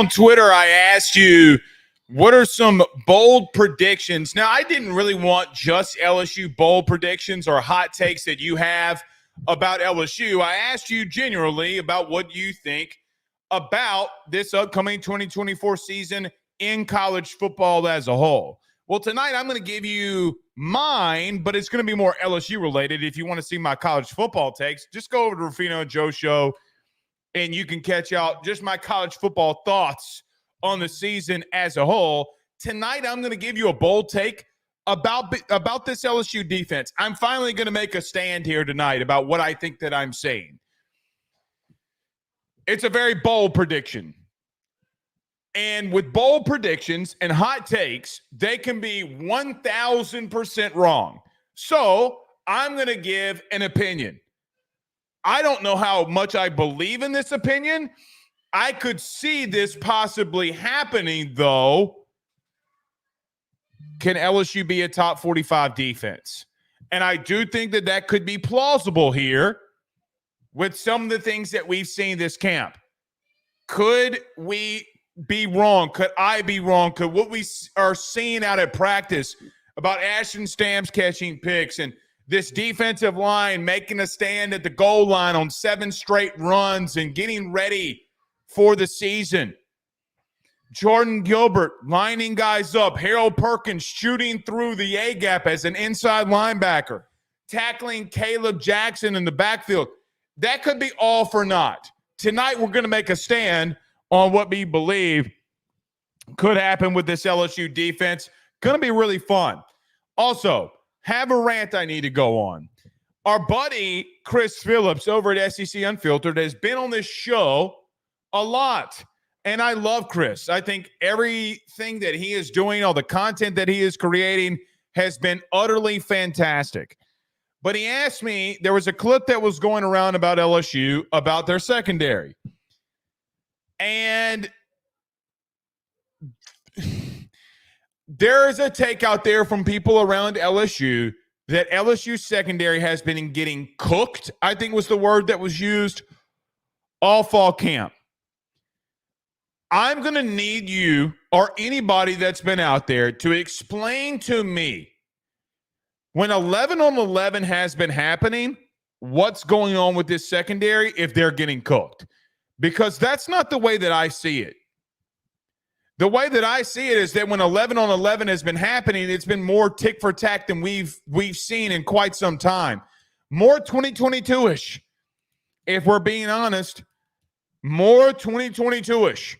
On Twitter, I asked you, what are some bold predictions? Now, I didn't really want just LSU bold predictions or hot takes that you have about LSU. I asked you generally about what you think about this upcoming 2024 season in college football as a whole. Well, tonight I'm going to give you mine, but it's going to be more LSU related. If you want to see my college football takes, just go over to Rufino and Joe Show, and you can catch out just my college football thoughts on the season as a whole. Tonight, I'm going to give you a bold take about this LSU defense. I'm finally going to make a stand here tonight about what I think that I'm saying. It's a very bold prediction. And with bold predictions and hot takes, they can be 1,000% wrong. So I'm going to give an opinion. I don't know how much I believe in this opinion. I could see this possibly happening, though. Can LSU be a top 45 defense? And I do think that that could be plausible here with some of the things that we've seen this camp. Could we be wrong? Could I be wrong? Could what we are seeing out at practice about Ashton Stamps catching picks and this defensive line making a stand at the goal line on 7 straight runs and getting ready for the season. Jordan Gilbert lining guys up. Harold Perkins shooting through the A-gap as an inside linebacker. Tackling Caleb Jackson in the backfield. That could be all for naught. Tonight we're going to make a stand on what we believe could happen with this LSU defense. Going to be really fun. Also, have a rant I need to go on. Our buddy Chris Phillips over at SEC Unfiltered has been on this show a lot. And I love Chris. I think everything that he is doing, all the content that he is creating has been utterly fantastic. But he asked me, there was a clip that was going around about LSU, about their secondary. And there is a take out there from people around LSU that LSU secondary has been getting cooked, I think was the word that was used, all fall camp. I'm going to need you or anybody that's been out there to explain to me when 11 on 11 has been happening, what's going on with this secondary if they're getting cooked. Because that's not the way that I see it. The way that I see it is that when 11 on 11 has been happening, it's been more tick for tack than we've seen in quite some time. More 2022-ish. If we're being honest, more 2022-ish.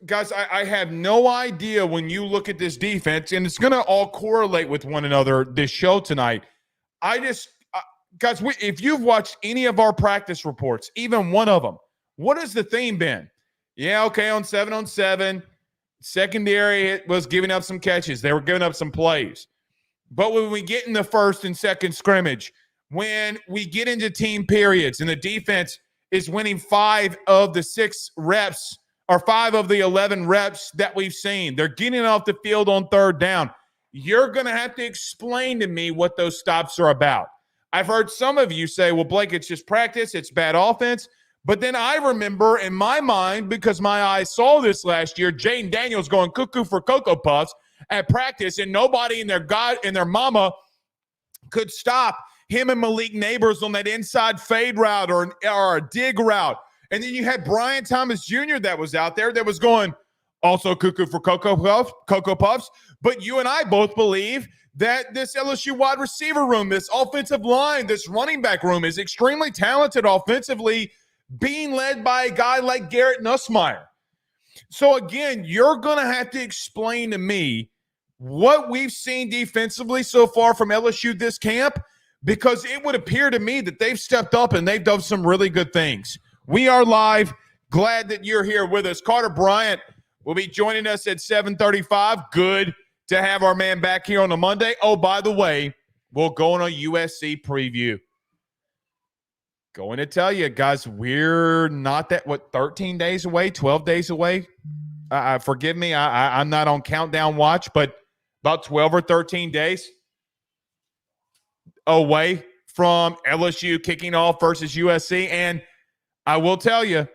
Guys, I have no idea when you look at this defense, and it's going to all correlate with one another this show tonight. Guys, if you've watched any of our practice reports, even one of them, what has the theme been? Yeah, okay, on 7-on-7, secondary was giving up some catches. They were giving up some plays. But when we get in the first and second scrimmage, when we get into team periods and the defense is winning 5 of the 6 reps or 5 of the 11 reps that we've seen, they're getting off the field on third down. You're going to have to explain to me what those stops are about. I've heard some of you say, well, Blake, it's just practice. It's bad offense. But then I remember in my mind, because my eyes saw this last year, Jaden Daniels going cuckoo for Cocoa Puffs at practice, and nobody in their mama could stop him and Malik Neighbors on that inside fade route or a dig route. And then you had Bryant Thomas Jr. that was out there that was going also cuckoo for Cocoa Puffs. But you and I both believe that this LSU wide receiver room, this offensive line, this running back room is extremely talented offensively, being led by a guy like Garrett Nussmeier. So again, you're going to have to explain to me what we've seen defensively so far from LSU this camp, because it would appear to me that they've stepped up and they've done some really good things. We are live. Glad that you're here with us. Carter Bryant will be joining us at 7:35. Good to have our man back here on a Monday. Oh, by the way, we'll go on a USC preview. Going to tell you, guys, we're not 13 days away, 12 days away? Forgive me, I'm not on countdown watch, but about 12 or 13 days away from LSU kicking off versus USC. And I will tell you,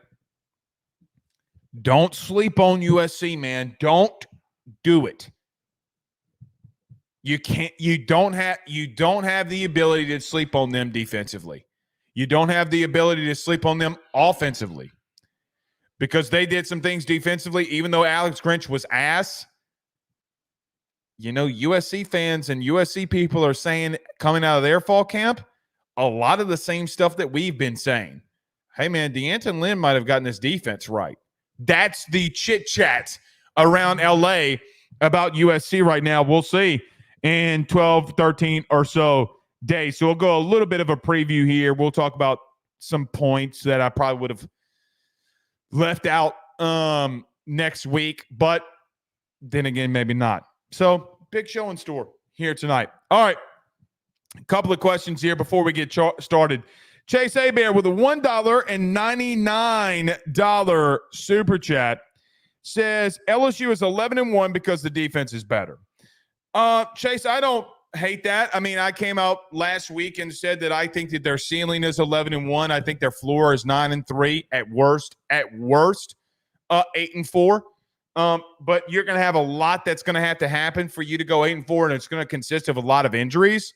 Don't sleep on USC, man. Don't do it. You don't have the ability to sleep on them defensively. You don't have the ability to sleep on them offensively. Because they did some things defensively, even though Alex Grinch was ass. USC fans and USC people are saying, coming out of their fall camp, a lot of the same stuff that we've been saying. Hey, man, DeAnton Lynn might have gotten his defense right. That's the chit-chat around L.A. about USC right now. We'll see in 12, 13 or so days. So we'll go a little bit of a preview here. We'll talk about some points that I probably would have left out next week, but then again, maybe not. So big show in store here tonight. All right, a couple of questions here before we get started. Chase Abear with a $1.99 super chat says LSU is 11-1 because the defense is better. Chase, I don't hate that. I mean, I came out last week and said that I think that their ceiling is 11-1. I think their floor is 9-3 at worst. 8-4. But you're going to have a lot that's going to have to happen for you to go 8-4, and it's going to consist of a lot of injuries.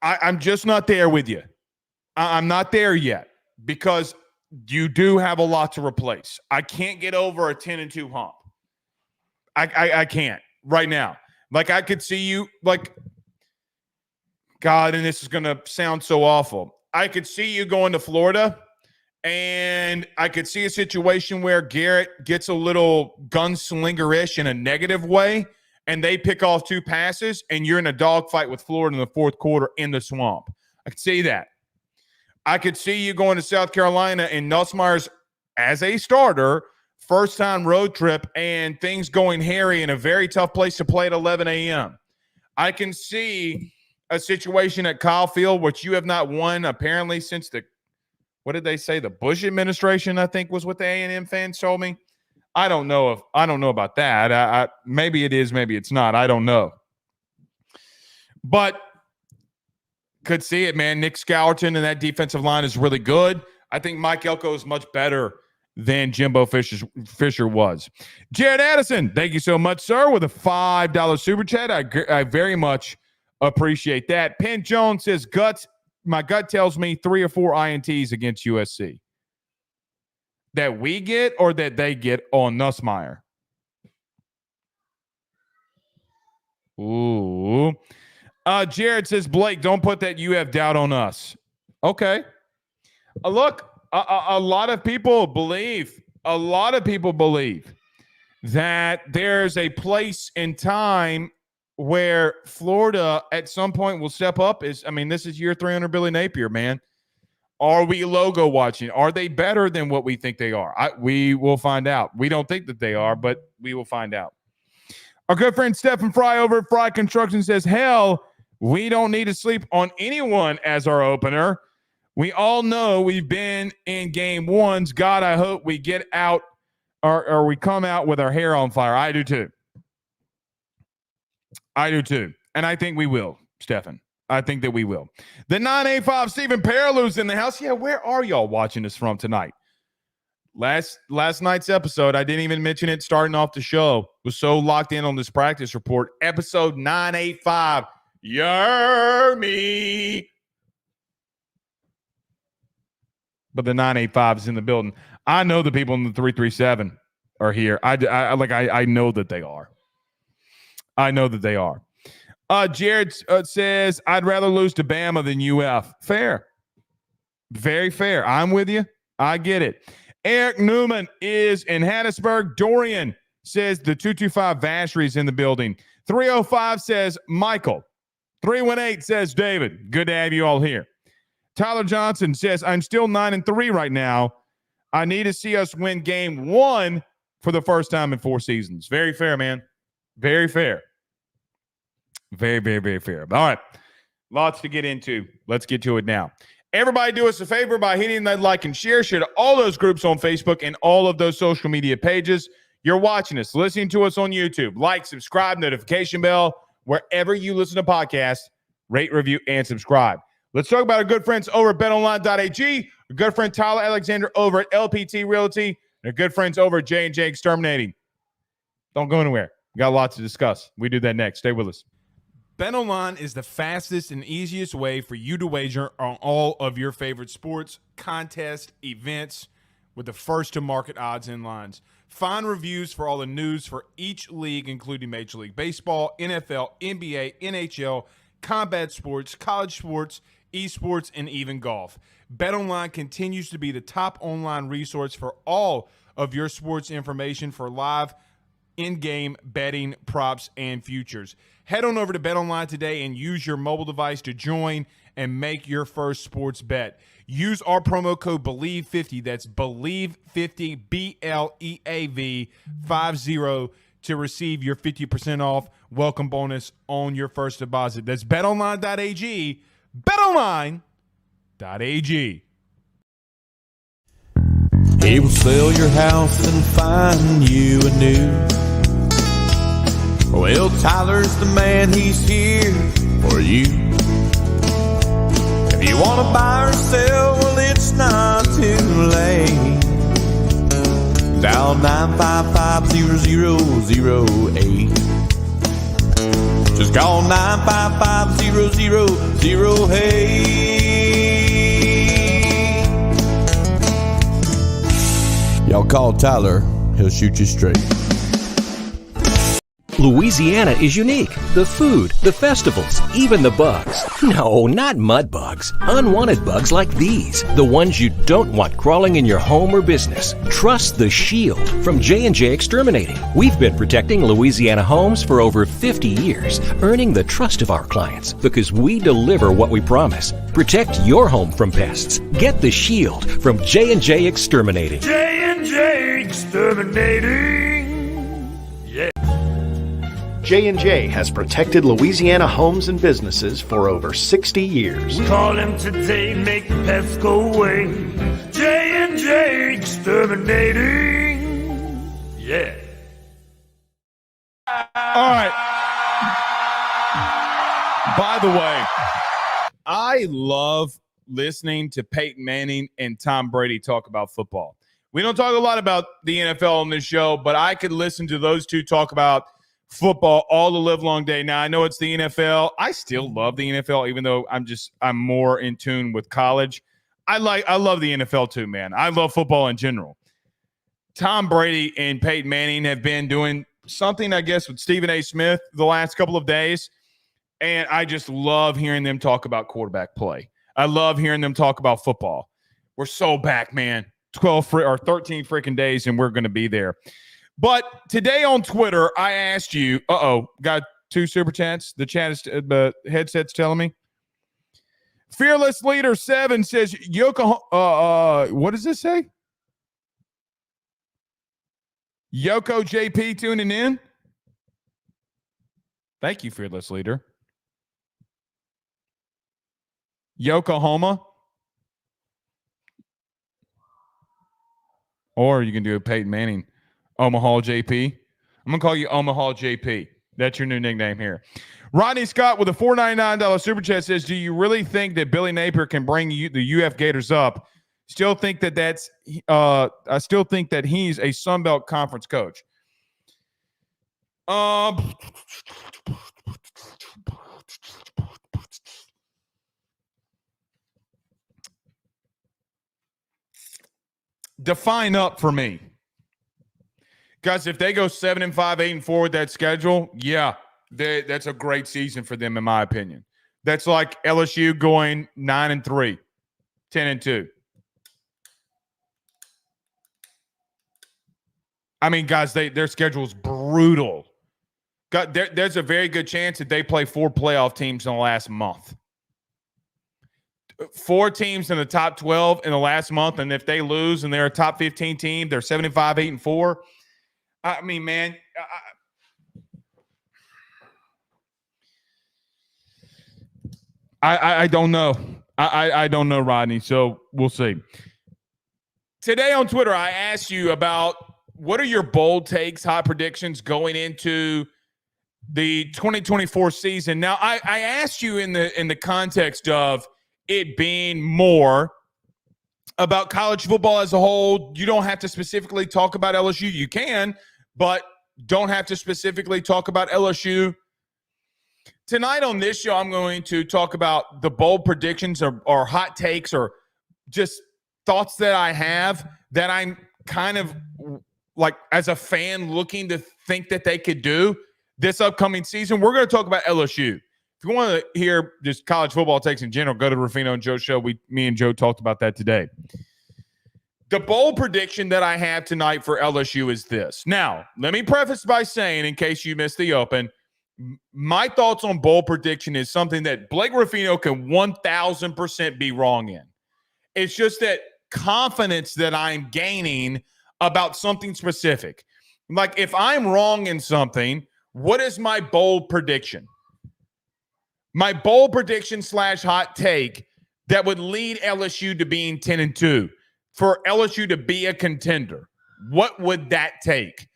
I'm just not there with you. I'm not there yet because you do have a lot to replace. I can't get over a 10-2 hump. I can't right now. Like, I could see you, like, God, and this is going to sound so awful. I could see you going to Florida, and I could see a situation where Garrett gets a little gunslinger-ish in a negative way, and they pick off 2 passes, and you're in a dogfight with Florida in the fourth quarter in the swamp. I could see that. I could see you going to South Carolina and Nussmeier's, as a starter, first-time road trip, and things going hairy in a very tough place to play at 11 a.m. I can see a situation at Kyle Field, which you have not won apparently since what did they say? The Bush administration, I think, was what the A&M fans told me. I don't know about that. Maybe it is, maybe it's not. I don't know. But could see it, man. Nick Scourton and that defensive line is really good. I think Mike Elko is much better than Jimbo Fisher was. Jared Addison, thank you so much, sir, with a $5 super chat. I very much appreciate that. Penn Jones says, my gut tells me 3 or 4 INTs against USC. That we get or that they get on Nussmeier? Ooh. Jared says, Blake, don't put that UF doubt on us. Okay. Look, a lot of people believe that there's a place in time where Florida at some point will step up. This is year 300 Billy Napier, man. Are we logo watching? Are they better than what we think they are? We will find out. We don't think that they are, but we will find out. Our good friend Stephen Fry over at Fry Construction says, hell, we don't need to sleep on anyone as our opener. We all know we've been in game ones. God, I hope we get out or we come out with our hair on fire. I do too. And I think we will, Stephen. I think that we will. The 985 Stephen Perillou's in the house. Yeah, where are y'all watching us from tonight? Last night's episode, I didn't even mention it starting off the show. Was so locked in on this practice report. Episode 985. You're me. But the 985 is in the building. I know the people in the 337 are here. I know that they are. I know that they are. Jared says, I'd rather lose to Bama than UF. Fair. Very fair. I'm with you. I get it. Eric Newman is in Hattiesburg. Dorian says the 225 Vachery's in the building. 305 says Michael. 318 says David. Good to have you all here. Tyler Johnson says, I'm still 9-3 right now. I need to see us win game 1 for the first time in 4 seasons. Very fair, man. Very fair. Very, very, very fair. All right. Lots to get into. Let's get to it now. Everybody do us a favor by hitting that like and share. Share to all those groups on Facebook and all of those social media pages. You're watching us, listening to us on YouTube. Like, subscribe, notification bell, wherever you listen to podcasts, rate, review, and subscribe. Let's talk about our good friends over at betonline.ag, our good friend Tyler Alexander over at LPT Realty, and our good friends over at J&J Exterminating. Don't go anywhere. We got a lot to discuss. We do that next. Stay with us. BetOnline is the fastest and easiest way for you to wager on all of your favorite sports, contests, events with the first-to-market odds and lines. Find reviews for all the news for each league, including Major League Baseball, NFL, NBA, NHL, combat sports, college sports, esports, and even golf. BetOnline continues to be the top online resource for all of your sports information for live in-game betting, props, and futures. Head on over to BetOnline today and use your mobile device to join and make your first sports bet. Use our promo code BELIEVE50, that's BELIEVE50, BLEAV 50, to receive your 50% off welcome bonus on your first deposit. That's betonline.ag, betonline.ag. He will sell your house and find you a new. Well, Tyler's the man, he's here for you. If you want to buy or sell, well, it's not too late. Dial 955-0008. Just call 955-0008. Y'all call Tyler, he'll shoot you straight. Louisiana is unique. The food, the festivals, even the bugs. No, not mud bugs. Unwanted bugs like these. The ones you don't want crawling in your home or business. Trust the Shield from J&J Exterminating. We've been protecting Louisiana homes for over 50 years, earning the trust of our clients because we deliver what we promise. Protect your home from pests. Get the Shield from J&J Exterminating. J&J Exterminating. Yeah. J&J has protected Louisiana homes and businesses for over 60 years. Call him today, make pests go away. J&J Exterminating. Yeah. All right. By the way, I love listening to Peyton Manning and Tom Brady talk about football. We don't talk a lot about the NFL on this show, but I could listen to those two talk about football all the live long day. Now, I know it's the NFL. I still love the NFL, even though I'm more in tune with college. I love the NFL too, man. I love football in general. Tom Brady and Peyton Manning have been doing something, I guess, with Stephen A. Smith the last couple of days, and I just love hearing them talk about quarterback play. I love hearing them talk about football. We're so back, man. 13 freaking days, and we're going to be there. But today on Twitter, I asked you, got 2 super chats. The chat is, the headset's telling me. Fearless Leader 7 says, what does this say? Yoko JP tuning in. Thank you, Fearless Leader. Yokohama. Or you can do a Peyton Manning. Omaha JP. I'm going to call you Omaha JP. That's your new nickname here. Rodney Scott with a $4.99 super chat says, do you really think that Billy Napier can bring you the UF Gators up? Still think that I still think that he's a Sun Belt Conference coach. Define up for me. Guys, if they go 7-5, 8-4 with that schedule, yeah, that's a great season for them, in my opinion. That's like LSU going 9-3, 10-2. I mean, guys, their schedule is brutal. There's a very good chance that they play 4 playoff teams in the last month. 4 teams in the top 12 in the last month, and if they lose and they're a top 15 team, they're 7-5, 8-4. I mean, man, I don't know. I don't know, Rodney, so we'll see. Today on Twitter, I asked you about what are your bold takes, hot predictions going into the 2024 season. Now, I asked you in the context of it being more about college football as a whole. You don't have to specifically talk about LSU. You can, but don't have to specifically talk about LSU. Tonight on this show, I'm going to talk about the bold predictions or hot takes or just thoughts that I have that I'm kind of like as a fan looking to think that they could do this upcoming season. We're going to talk about LSU. If you want to hear just college football takes in general, go to Rufino and Joe show. Me and Joe talked about that today. The bold prediction that I have tonight for LSU is this. Now, let me preface by saying, in case you missed the open, my thoughts on bold prediction is something that Blake Rufino can 1,000% be wrong in. It's just that confidence that I'm gaining about something specific. Like if I'm wrong in something, what is my bold prediction? My bold prediction / hot take that would lead LSU to being 10-2 for LSU to be a contender. What would that take?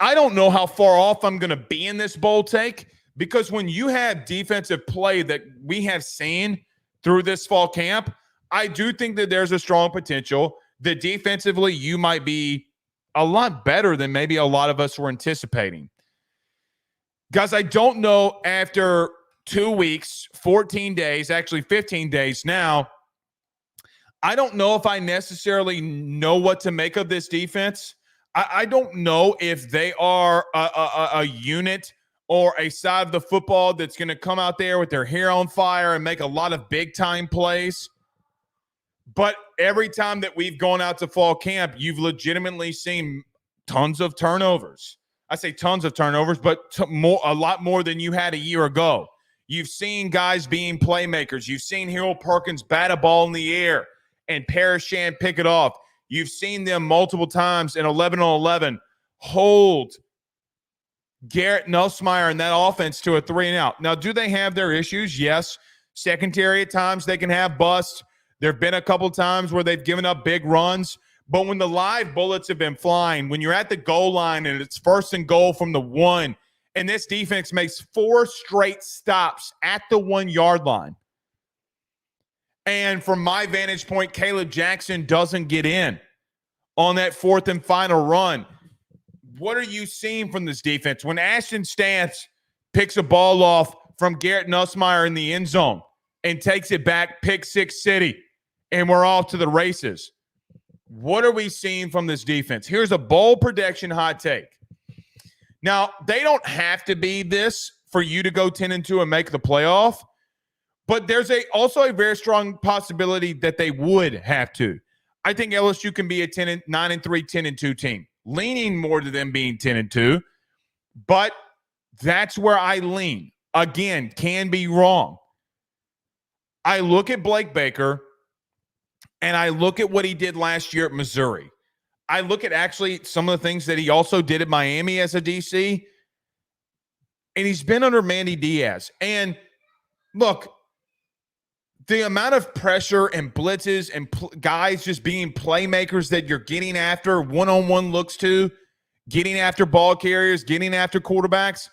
I don't know how far off I'm going to be in this bold take because when you have defensive play that we have seen through this fall camp, I do think that there's a strong potential that defensively you might be a lot better than maybe a lot of us were anticipating. Guys, I don't know after 2 weeks, 14 days, actually 15 days now, I don't know if I necessarily know what to make of this defense. I don't know if they are a unit or a side of the football that's going to come out there with their hair on fire and make a lot of big-time plays. But every time that we've gone out to fall camp, you've legitimately seen tons of turnovers. I say tons of turnovers, but a lot more than you had a year ago. You've seen guys being playmakers. You've seen Harold Perkins bat a ball in the air and Parashand pick it off. You've seen them multiple times in 11-on-11 hold Garrett Nussmeier and that offense to a 3-and-out. Now, do they have their issues? Yes. Secondary at times they can have busts. There have been a couple times where they've given up big runs. But when the live bullets have been flying, when you're at the goal line and it's 1st and goal from the 1, and this defense makes 4 straight stops at the 1-yard line. And from my vantage point, Caleb Jackson doesn't get in on that 4th and final run. What are you seeing from this defense? When Ashton Stantz picks a ball off from Garrett Nussmeier in the end zone and takes it back, pick 6 city, and we're off to the races. What are we seeing from this defense? Here's a bold prediction hot take. Now, they don't have to be this for you to go 10-2 and make the playoff, but there's also a very strong possibility that they would have to. I think LSU can be a 9-3, 10-2 team, leaning more to them being 10-2, but that's where I lean. Again, can be wrong. I look at Blake Baker, and I look at what he did last year at Missouri. I look at actually some of the things that he also did at Miami as a DC, and he's been under Manny Diaz. And look, the amount of pressure and blitzes and guys just being playmakers that you're getting after, one-on-one looks to, getting after ball carriers, getting after quarterbacks,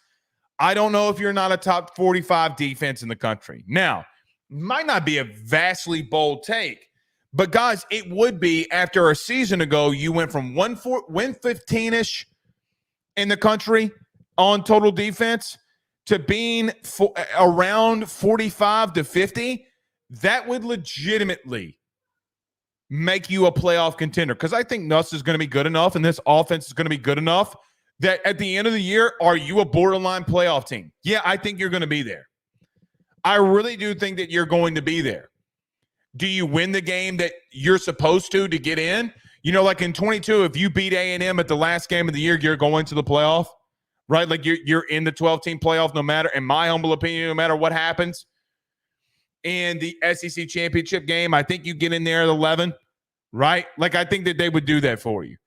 I don't know if you're not a top 45 defense in the country. Now, might not be a vastly bold take, but guys, it would be after a season ago, you went from win 15-ish in the country on total defense to being around 45 to 50. That would legitimately make you a playoff contender because I think Nuss is going to be good enough and this offense is going to be good enough that at the end of the year, are you a borderline playoff team? Yeah, I think you're going to be there. I really do think that you're going to be there. Do you win the game that you're supposed to get in? You know, like in 22, if you beat A&M at the last game of the year, you're going to the playoff, right? Like you're in the 12-team playoff no matter, in my humble opinion, no matter what happens. In the SEC championship game, I think you get in there at 11, right? Like I think that they would do that for you.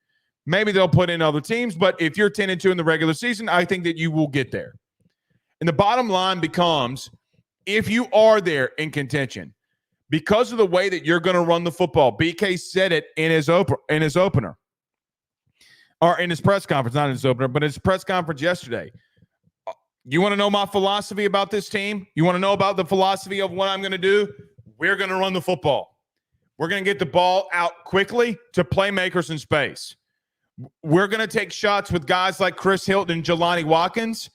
Maybe they'll put in other teams, but if you're 10-2 in the regular season, I think that you will get there. And the bottom line becomes, if you are there in contention, because of the way that you're going to run the football, BK said it in his opener, or in his press conference, not in his opener, but his press conference yesterday. You want to know my philosophy about this team? You want to know about the philosophy of what I'm going to do? we're going to run the football. We're going to get the ball out quickly to playmakers in space. We're going to take shots with guys like Chris Hilton and Jelani Watkins,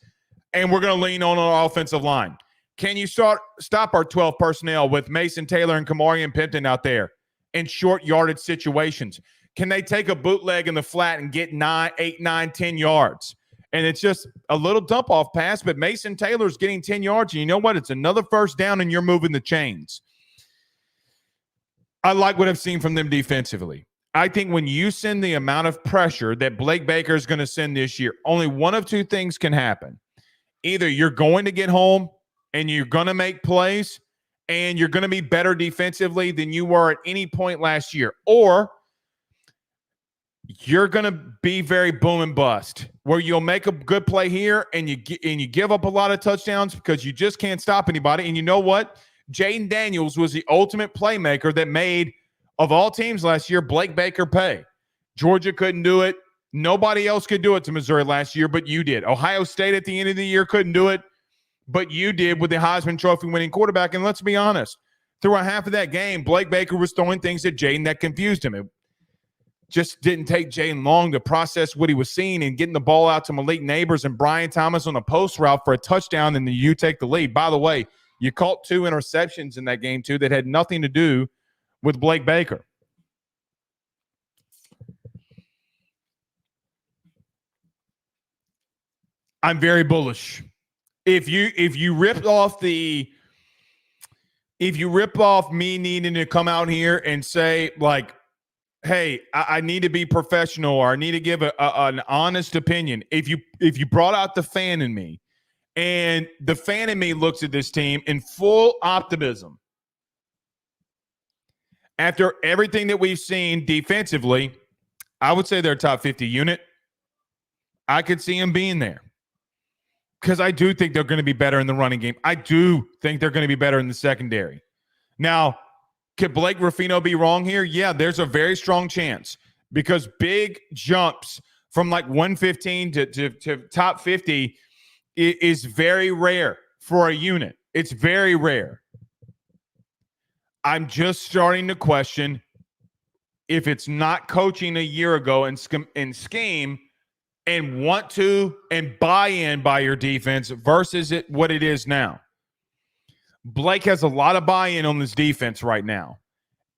and we're going to lean on our offensive line. Can you stop our 12 personnel with Mason Taylor and Kamarian Pimpton out there in short yardage situations? Can they take a bootleg in the flat and get 8, 9, 10 yards? And it's just a little dump-off pass, but Mason Taylor's getting 10 yards, and you know what? It's another first down, and you're moving the chains. I like what I've seen from them defensively. I think when you send the amount of pressure that Blake Baker is going to send this year, only one of two things can happen. Either you're going to get home and you're going to make plays and you're going to be better defensively than you were at any point last year, or you're going to be very boom and bust, where you'll make a good play here and you give up a lot of touchdowns because you just can't stop anybody. And you know what? Jaden Daniels was the ultimate playmaker that made, of all teams last year, Blake Baker pay. Georgia couldn't do it. Nobody else could do it to Missouri last year, but you did. Ohio State at the end of the year couldn't do it, but you did with the Heisman Trophy winning quarterback. And let's be honest, through a half of that game, Blake Baker was throwing things at Jaden that confused him. It just didn't take Jaden long to process what he was seeing and getting the ball out to Malik Neighbors and Brian Thomas on a post route for a touchdown, and then you take the lead. By the way, you caught 2 interceptions in that game, too, that had nothing to do with Blake Baker. I'm very bullish. If you rip off me needing to come out here and say, like, hey, I need to be professional, or I need to give an honest opinion. If you brought out the fan in me, and the fan in me looks at this team in full optimism, after everything that we've seen defensively, I would say they're a top 50 unit. I could see them being there because I do think they're going to be better in the running game. I do think they're going to be better in the secondary. Now, could Blake Ruffino be wrong here? Yeah, there's a very strong chance, because big jumps from like 115 to top 50 is very rare for a unit. It's very rare. I'm just starting to question if it's not coaching a year ago and scheme and want to and buy in by your defense versus what it is now. Blake has a lot of buy-in on this defense right now.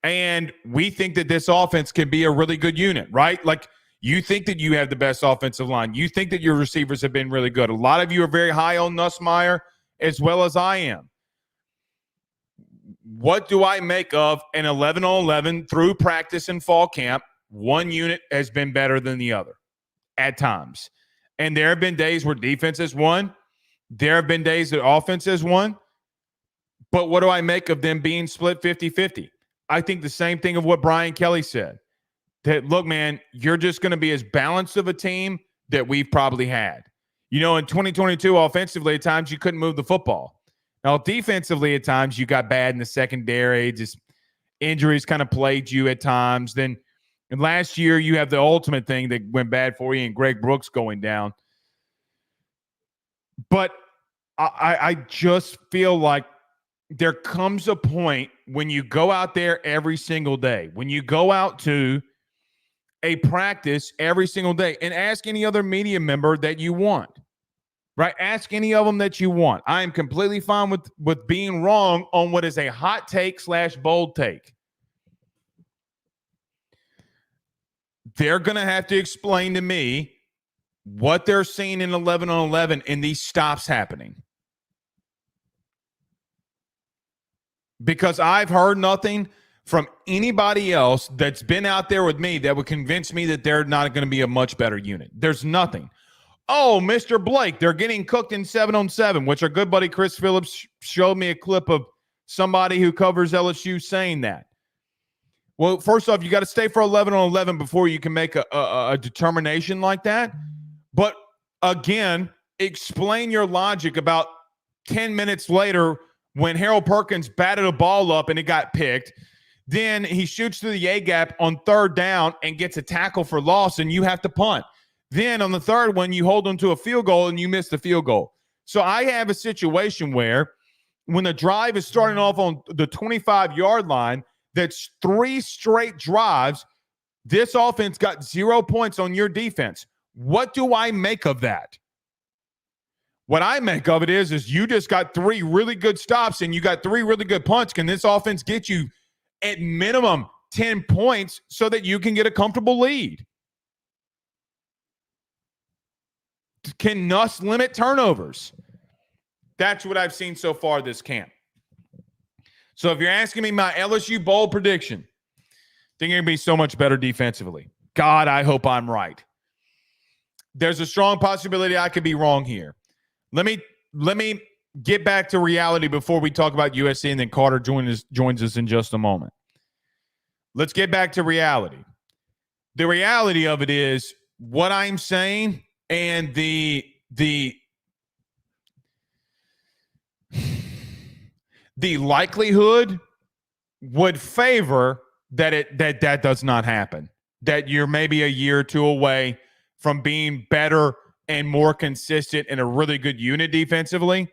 And we think that this offense can be a really good unit, right? Like, you think that you have the best offensive line. You think that your receivers have been really good. A lot of you are very high on Nussmeier, as well as I am. What do I make of an 11-on-11 through practice and fall camp? One unit has been better than the other at times. And there have been days where defense has won. There have been days that offense has won. But what do I make of them being split 50-50? I think the same thing of what Brian Kelly said. That, look, man, you're just going to be as balanced of a team that we've probably had. You know, in 2022, offensively, at times you couldn't move the football. Now, defensively, at times you got bad in the secondary. Just injuries kind of plagued you at times. Then and last year, you have the ultimate thing that went bad for you and Greg Brooks going down. But I just feel like there comes a point when you go out there every single day, when you go out to a practice every single day, and ask any other media member that you want, right? Ask any of them that you want. I am completely fine with being wrong on what is a hot take / bold take. They're going to have to explain to me what they're seeing in 11-on-11 and these stops happening. Because I've heard nothing from anybody else that's been out there with me that would convince me that they're not going to be a much better unit. There's nothing. Oh, Mr. Blake, they're getting cooked in 7-on-7, which our good buddy Chris Phillips showed me a clip of somebody who covers LSU saying that. Well, first off, you got to stay for 11-on-11 before you can make a determination like that. But again, explain your logic about 10 minutes later when Harold Perkins batted a ball up and it got picked. Then he shoots through the A-gap on 3rd down and gets a tackle for loss, and you have to punt. Then on the 3rd one, you hold them to a field goal and you miss the field goal. So I have a situation where when the drive is starting off on the 25-yard line, that's 3 straight drives. This offense got 0 points on your defense. What do I make of that? What I make of it is you just got 3 really good stops and you got 3 really good punts. Can this offense get you at minimum 10 points so that you can get a comfortable lead? Can Nuss limit turnovers? That's what I've seen so far this camp. So if you're asking me my LSU bowl prediction, I think you're going to be so much better defensively. God, I hope I'm right. There's a strong possibility I could be wrong here. Let me get back to reality before we talk about USC, and then Carter joins us in just a moment. Let's get back to reality. The reality of it is what I'm saying and the likelihood would favor that does not happen. That you're maybe a year or two away from being better and more consistent in a really good unit defensively.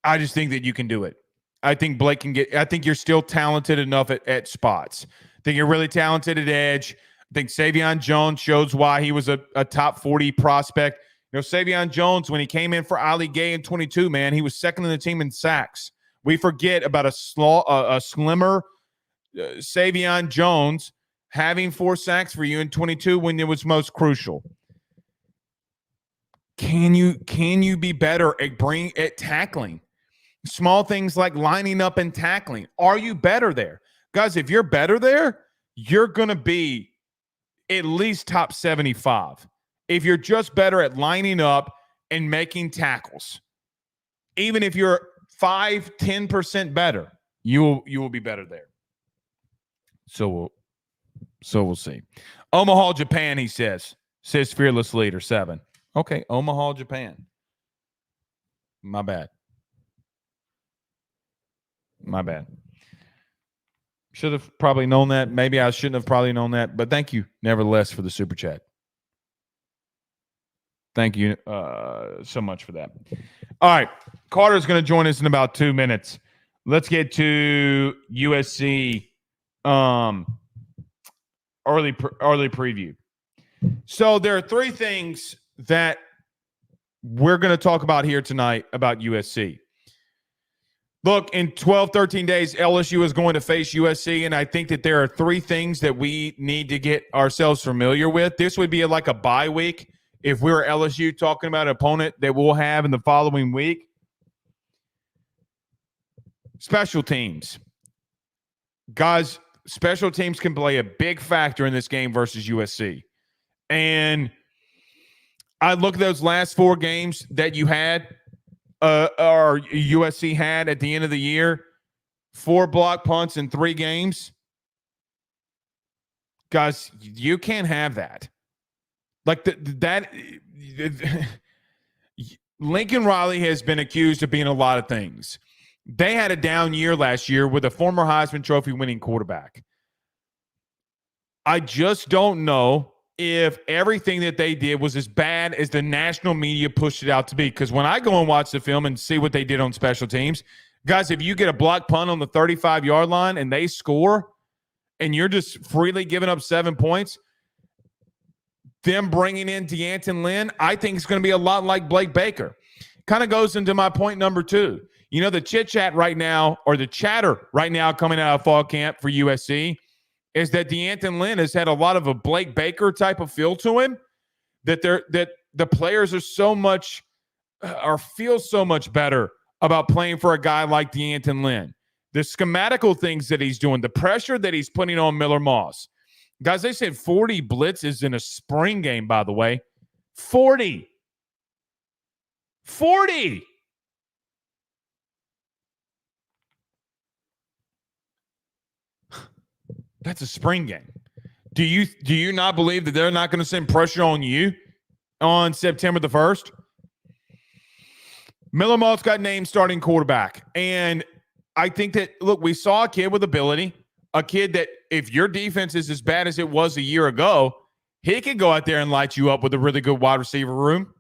I just think that you can do it. I think Blake can I think you're still talented enough at spots. I think you're really talented at edge. I think Savion Jones shows why he was a top 40 prospect. You know, Savion Jones, when he came in for Ali Gay in 22, man, he was second in the team in sacks. We forget about a slimmer Savion Jones having 4 sacks for you in 22 when it was most crucial. Can you be better at tackling? Small things like lining up and tackling. Are you better there? Guys, if you're better there, you're going to be at least top 75. If you're just better at lining up and making tackles. Even if you're 5-10% better, you will be better there. So we'll see. Omaha, Japan, he says Fearless Leader 7. Okay, Omaha, Japan. My bad. Should have probably known that. Maybe I shouldn't have probably known that. But thank you, nevertheless, for the super chat. Thank you so much for that. All right, Carter's going to join us in about 2 minutes. Let's get to USC early preview. So there are 3 things that we're going to talk about here tonight about USC. Look, in 12, 13 days, LSU is going to face USC, and I think that there are 3 things that we need to get ourselves familiar with. This would be like a bye week if we were LSU talking about an opponent that we'll have in the following week. Special teams. Guys, special teams can play a big factor in this game versus USC. And I look at those last 4 games that you had, or USC had at the end of the year, 4 block punts in 3 games. Guys, you can't have that. Like Lincoln Riley has been accused of being a lot of things. They had a down year last year with a former Heisman Trophy winning quarterback. I just don't know if everything that they did was as bad as the national media pushed it out to be. Because when I go and watch the film and see what they did on special teams, guys, if you get a block punt on the 35-yard line and they score and you're just freely giving up 7 points, them bringing in D'Anton Lynn, I think it's going to be a lot like Blake Baker. Kind of goes into my point number 2. You know, the chit-chat right now, or the chatter right now coming out of fall camp for USC, is that D'Anton Lynn has had a lot of a Blake Baker type of feel to him, that the players are so much or feel so much better about playing for a guy like D'Anton Lynn. The schematical things that he's doing, the pressure that he's putting on Miller Moss. Guys, they said 40 blitzes in a spring game, by the way. 40. That's a spring game. Do you not believe that they're not going to send pressure on you on September the 1st? Miller Moss got named starting quarterback. And I think that, look, we saw a kid with ability, a kid that if your defense is as bad as it was a year ago, he can go out there and light you up with a really good wide receiver room.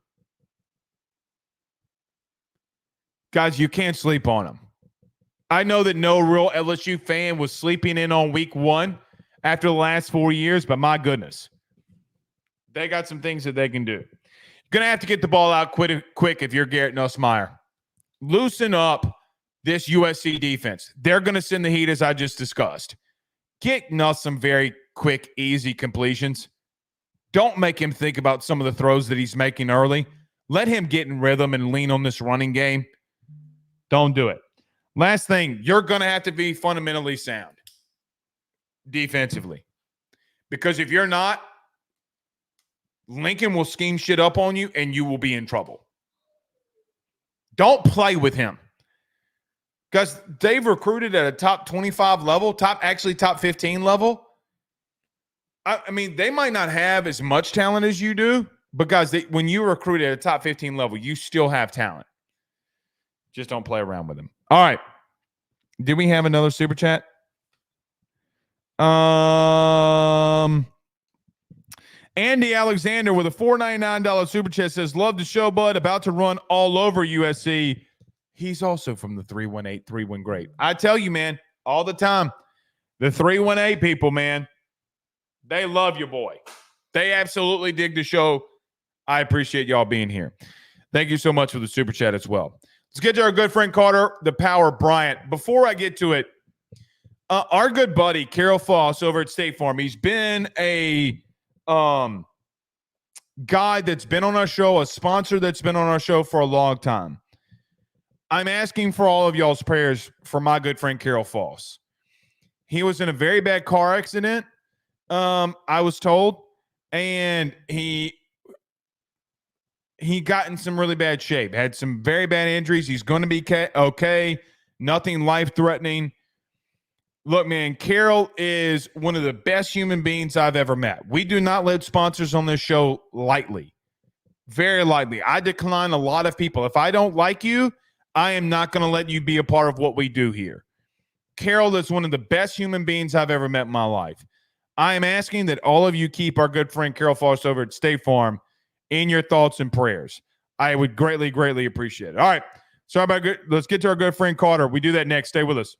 Guys, you can't sleep on them. I know that no real LSU fan was sleeping in on week 1 after the last 4 years, but my goodness, they got some things that they can do. Going to have to get the ball out quick if you're Garrett Nussmeier. Loosen up this USC defense. They're going to send the heat, as I just discussed. Get Nuss some very quick, easy completions. Don't make him think about some of the throws that he's making early. Let him get in rhythm and lean on this running game. Don't do it. Last thing, you're going to have to be fundamentally sound defensively. Because if you're not, Lincoln will scheme shit up on you and you will be in trouble. Don't play with him. Because they've recruited at a top 25 level, top 15 level. I mean, they might not have as much talent as you do, but guys, when you recruit at a top 15 level, you still have talent. Just don't play around with him. All right. Did we have another super chat? Andy Alexander with a $4.99 super chat says, love the show, bud. About to run all over USC. He's also from the 318 3-win great. I tell you, man, all the time, the 318 people, man, they love your boy. They absolutely dig the show. I appreciate y'all being here. Thank you so much for the super chat as well. Let's get to our good friend Carter, the Power Bryant. Before I get to it, our good buddy Carol Foss over at State Farm, he's been a guy that's been on our show, a sponsor that's been on our show for a long time. I'm asking for all of y'all's prayers for my good friend Carol Foss. He was in a very bad car accident, I was told, and he got in some really bad shape, had some very bad injuries. He's going to be okay, nothing life-threatening. Look, man, Carol is one of the best human beings I've ever met. We do not let sponsors on this show lightly, very lightly. I decline a lot of people. If I don't like you, I am not going to let you be a part of what we do here. Carol is one of the best human beings I've ever met in my life. I am asking that all of you keep our good friend Carol Foss over at State Farm in your thoughts and prayers. I would greatly, greatly appreciate it. All right. Sorry about good. Let's get to our good friend Carter. We do that next. Stay with us.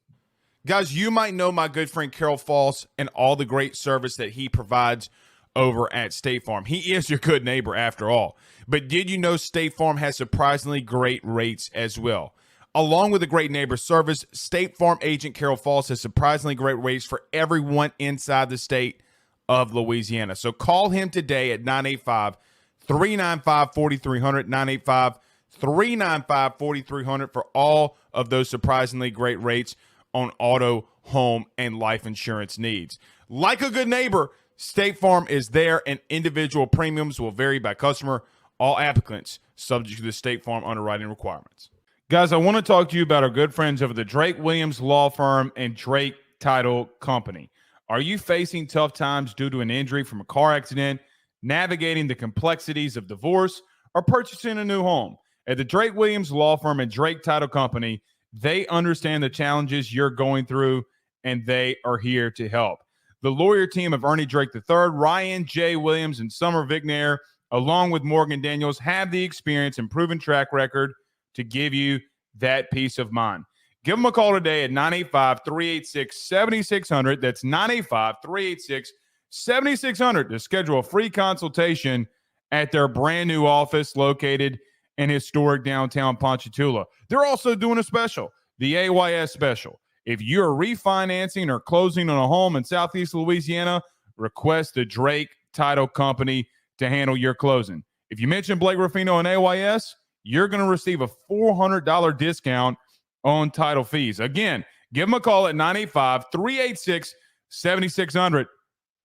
Guys, you might know my good friend Carol Foss and all the great service that he provides over at State Farm. He is your good neighbor after all. But did you know State Farm has surprisingly great rates as well? Along with the great neighbor service, State Farm agent Carol Foss has surprisingly great rates for everyone inside the state of Louisiana. So call him today at 985-395-4300, 985-395-4300 for all of those surprisingly great rates on auto, home, and life insurance needs. Like a good neighbor, State Farm is there, and individual premiums will vary by customer. All applicants subject to the State Farm underwriting requirements. Guys, I want to talk to you about our good friends over the Drake Williams Law Firm and Drake Title Company. Are you facing tough times due to an injury from a car accident, navigating the complexities of divorce, or purchasing a new home? At the Drake Williams Law Firm and Drake Title Company, they understand the challenges you're going through, and they are here to help. The lawyer team of Ernie Drake III, Ryan J. Williams, and Summer Vignair, along with Morgan Daniels, have the experience and proven track record to give you that peace of mind. Give them a call today at 985-386-7600. That's 985-386-7600 to schedule a free consultation at their brand new office located in historic downtown Ponchatoula. They're also doing a special, the AYS special. If you're refinancing or closing on a home in Southeast Louisiana, request the Drake Title Company to handle your closing. If you mention Blake Ruffino and AYS, you're going to receive a $400 discount on title fees. Again, give them a call at 985-386-7600.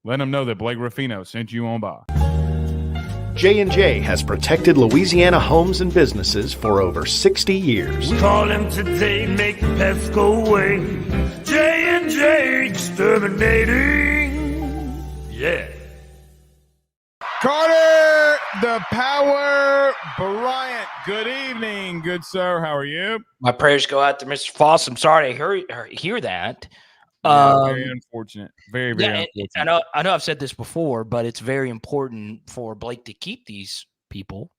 Let them know that Blake Ruffino sent you on by. J&J has protected Louisiana homes and businesses for over 60 years. Call him today, make the pests go away. J&J Exterminating. Yeah. Carter, the Power Bryant. Good evening, good sir. How are you? My prayers go out to Mr. Foss. I'm sorry to hear that. Very unfortunate. Very unfortunate. I know I've said this before, but it's very important for Blake to keep these people.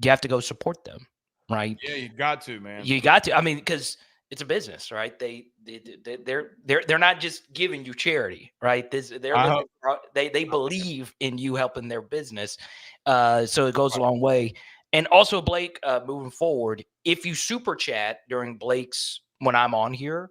You have to go support them. right? Yeah, you got to, man. You got to. I mean, because it's a business, right? They're not just giving you charity, right? They believe in you helping their business, so it goes a long way. And also, Blake, moving forward, if you super chat during Blake's when I'm on here,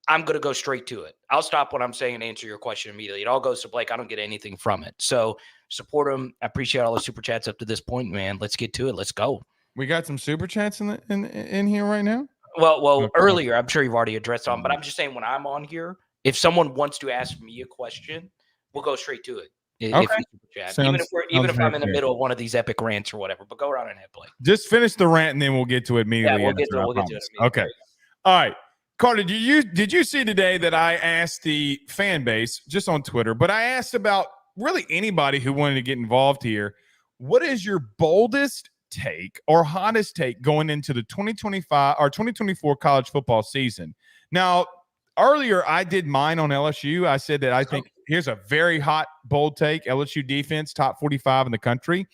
I'm going to go straight to it. I'll stop what I'm saying and answer your question immediately. It all goes to Blake. I don't get anything from it. So support him. I appreciate all the super chats up to this point, man. Let's get to it. Let's go. We got some super chats in here right now. Well, Okay. earlier, I'm sure you've already addressed on, but I'm just saying when I'm on here, if someone wants to ask me a question, we'll go straight to it. If Okay. we super chat. Even if I'm in the middle of one of these epic rants or whatever, but go around and hit Blake. Just finish the rant and then we'll get to it immediately. Yeah, we'll get to it immediately. Okay. All right. Carter, did you see today that I asked the fan base just on Twitter, but I asked about really anybody who wanted to get involved here. What is your boldest take or hottest take going into the 2025 or 2024 college football season? Now, earlier I did mine on LSU. I said that I think here's a very hot, bold take. LSU defense, top 45 in the country.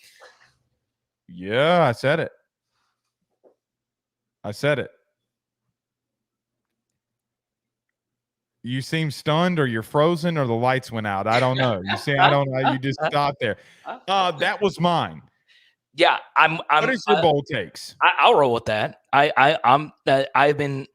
Yeah, I said it. You seem stunned or you're frozen or the lights went out. I don't know. You see, I don't know. You just stopped there. That was mine. Yeah, what is your bold takes? I'll roll with that. I've been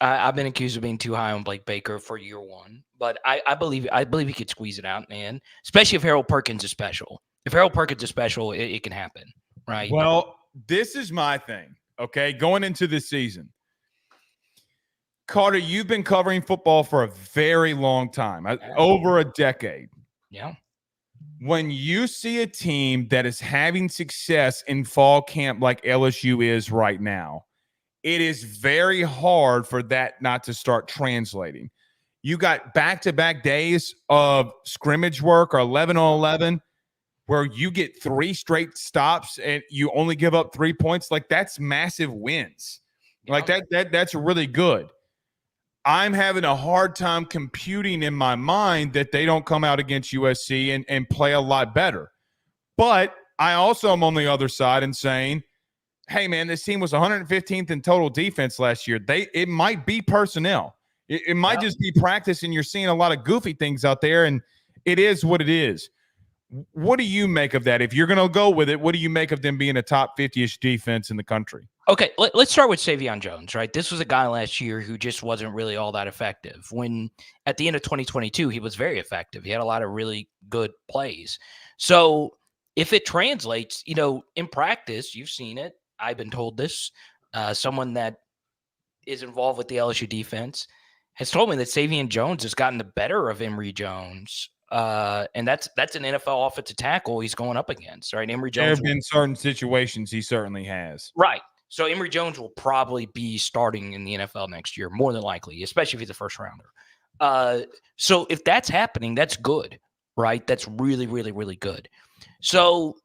accused of being too high on Blake Baker for year one, but I believe he could squeeze it out, man. Especially if Harold Perkins is special. If Harold Perkins is special, it can happen, right? Well, this is my thing. Okay, going into this season. Carter, you've been covering football for a very long time, over a decade. Yeah. When you see a team that is having success in fall camp like LSU is right now, it is very hard for that not to start translating. You got back-to-back days of scrimmage work or 11 on 11 where you get 3 straight stops and you only give up 3 points. Like, that's massive wins. Yeah. Like that's really good. I'm having a hard time computing in my mind that they don't come out against USC and play a lot better. But I also am on the other side and saying, hey, man, this team was 115th in total defense last year. It might be personnel. It might just be practice, and you're seeing a lot of goofy things out there, and it is what it is. What do you make of that? If you're going to go with it, what do you make of them being a top 50-ish defense in the country? Okay, let's start with Savion Jones, right? This was a guy last year who just wasn't really all that effective. When at the end of 2022, he was very effective. He had a lot of really good plays. So if it translates, in practice, you've seen it. I've been told this. Someone that is involved with the LSU defense has told me that Savion Jones has gotten the better of Emory Jones. And that's an NFL offensive tackle he's going up against, right? Emory Jones. There have been certain situations he certainly has. Right. So Emory Jones will probably be starting in the NFL next year, more than likely, especially if he's a first rounder. So if that's happening, that's good, right? That's really, really, really good. So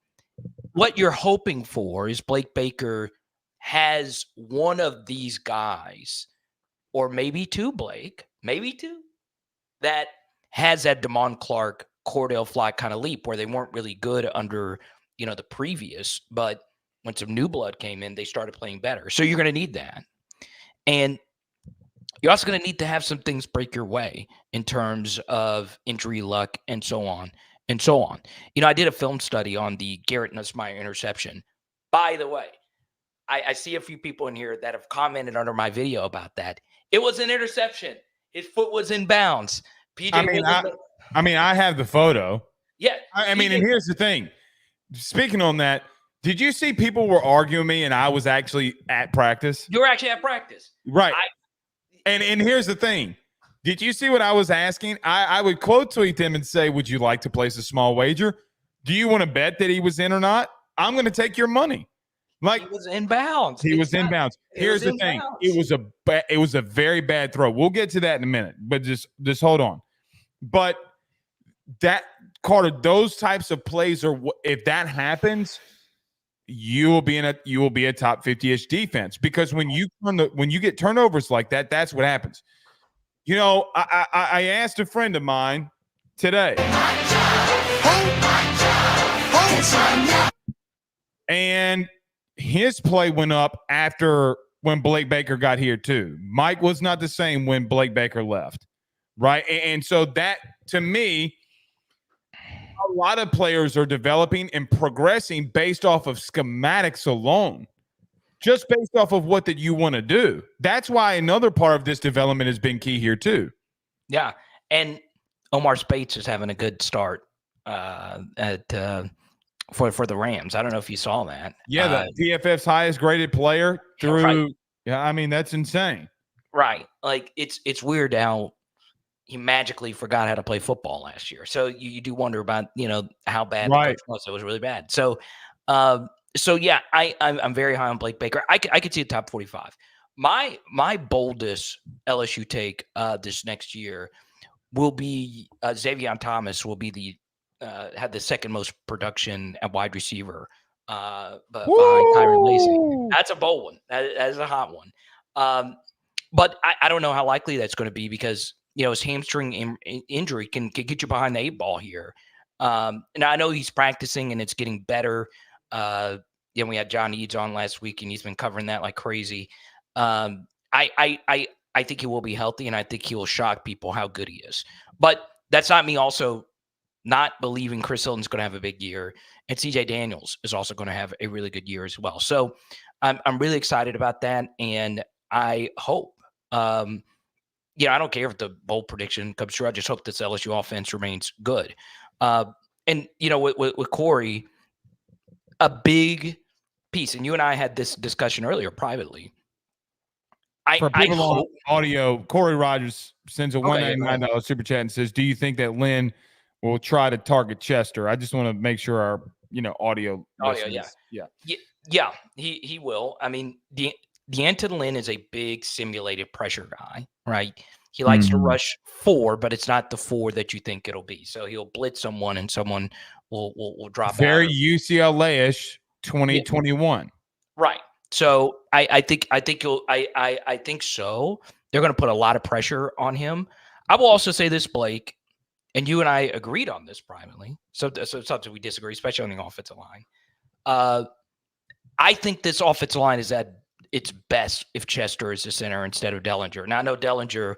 what you're hoping for is Blake Baker has one of these guys, or maybe two, Blake, maybe two, that has that Damon Clark, Cordell Fly kind of leap where they weren't really good under, the previous, but when some new blood came in, they started playing better. So you're going to need that. And you're also going to need to have some things break your way in terms of injury luck and so on and so on. I did a film study on the Garrett Nussmeier interception. By the way, I see a few people in here that have commented under my video about that. It was an interception. His foot was in bounds. I have the photo. Yeah. And here's the thing. Speaking on that, did you see people were arguing me and I was actually at practice? You were actually at practice. Right. And here's the thing. Did you see what I was asking? I would quote tweet them and say, would you like to place a small wager? Do you want to bet that he was in or not? I'm going to take your money. Like, he was in bounds. Here's the thing. It was a very bad throw. We'll get to that in a minute, but just hold on. But that, Carter, those types of plays are, if that happens, you will be a top 50-ish defense, because when you get turnovers like that, that's what happens. I asked a friend of mine today, and his play went up after when Blake Baker got here too. Mike was not the same when Blake Baker left, right? And so that, to me, a lot of players are developing and progressing based off of schematics alone, just based off of what that you want to do. That's why another part of this development has been key here too. Yeah, and Omar Spates is having a good start for the Rams. I don't know if you saw that. Yeah, the PFF's highest graded player through. Right. Yeah, I mean that's insane. Right, like it's weird how he magically forgot how to play football last year. So you do wonder about how bad the coach was. It was really bad. So yeah, I'm very high on Blake Baker. I could see a top 45. My boldest LSU take this next year will be Xavier Thomas will be had the second most production at wide receiver behind Kyron Lacy. That's a bold one. That is a hot one. But I don't know how likely that's going to be because his hamstring injury can get you behind the 8 ball here. And I know he's practicing and it's getting better. We had John Eads on last week and he's been covering that like crazy. I think he will be healthy and I think he will shock people how good he is. But that's not me also not believing Chris Hilton's going to have a big year, and CJ Daniels is also going to have a really good year as well. So I'm really excited about that, and I hope. I don't care if the bold prediction comes true. I just hope this LSU offense remains good. And with Corey, a big piece, and you and I had this discussion earlier privately. For people on audio, Corey Rogers sends a $199 super chat and says, "Do you think that Lynn will try to target Chester?" I just want to make sure our audio. Yeah, he will. I mean, D'Anton Lynn is a big simulated pressure guy, right? He likes to rush 4, but it's not the 4 that you think it'll be. So he'll blitz someone, and someone will drop. Very UCLA-ish 2021, right? So I think so. They're going to put a lot of pressure on him. I will also say this, Blake, and you and I agreed on this privately. So it's something we disagree, especially on the offensive line. I think this offensive line is at its best if Chester is the center instead of Dellinger. Now I know Dellinger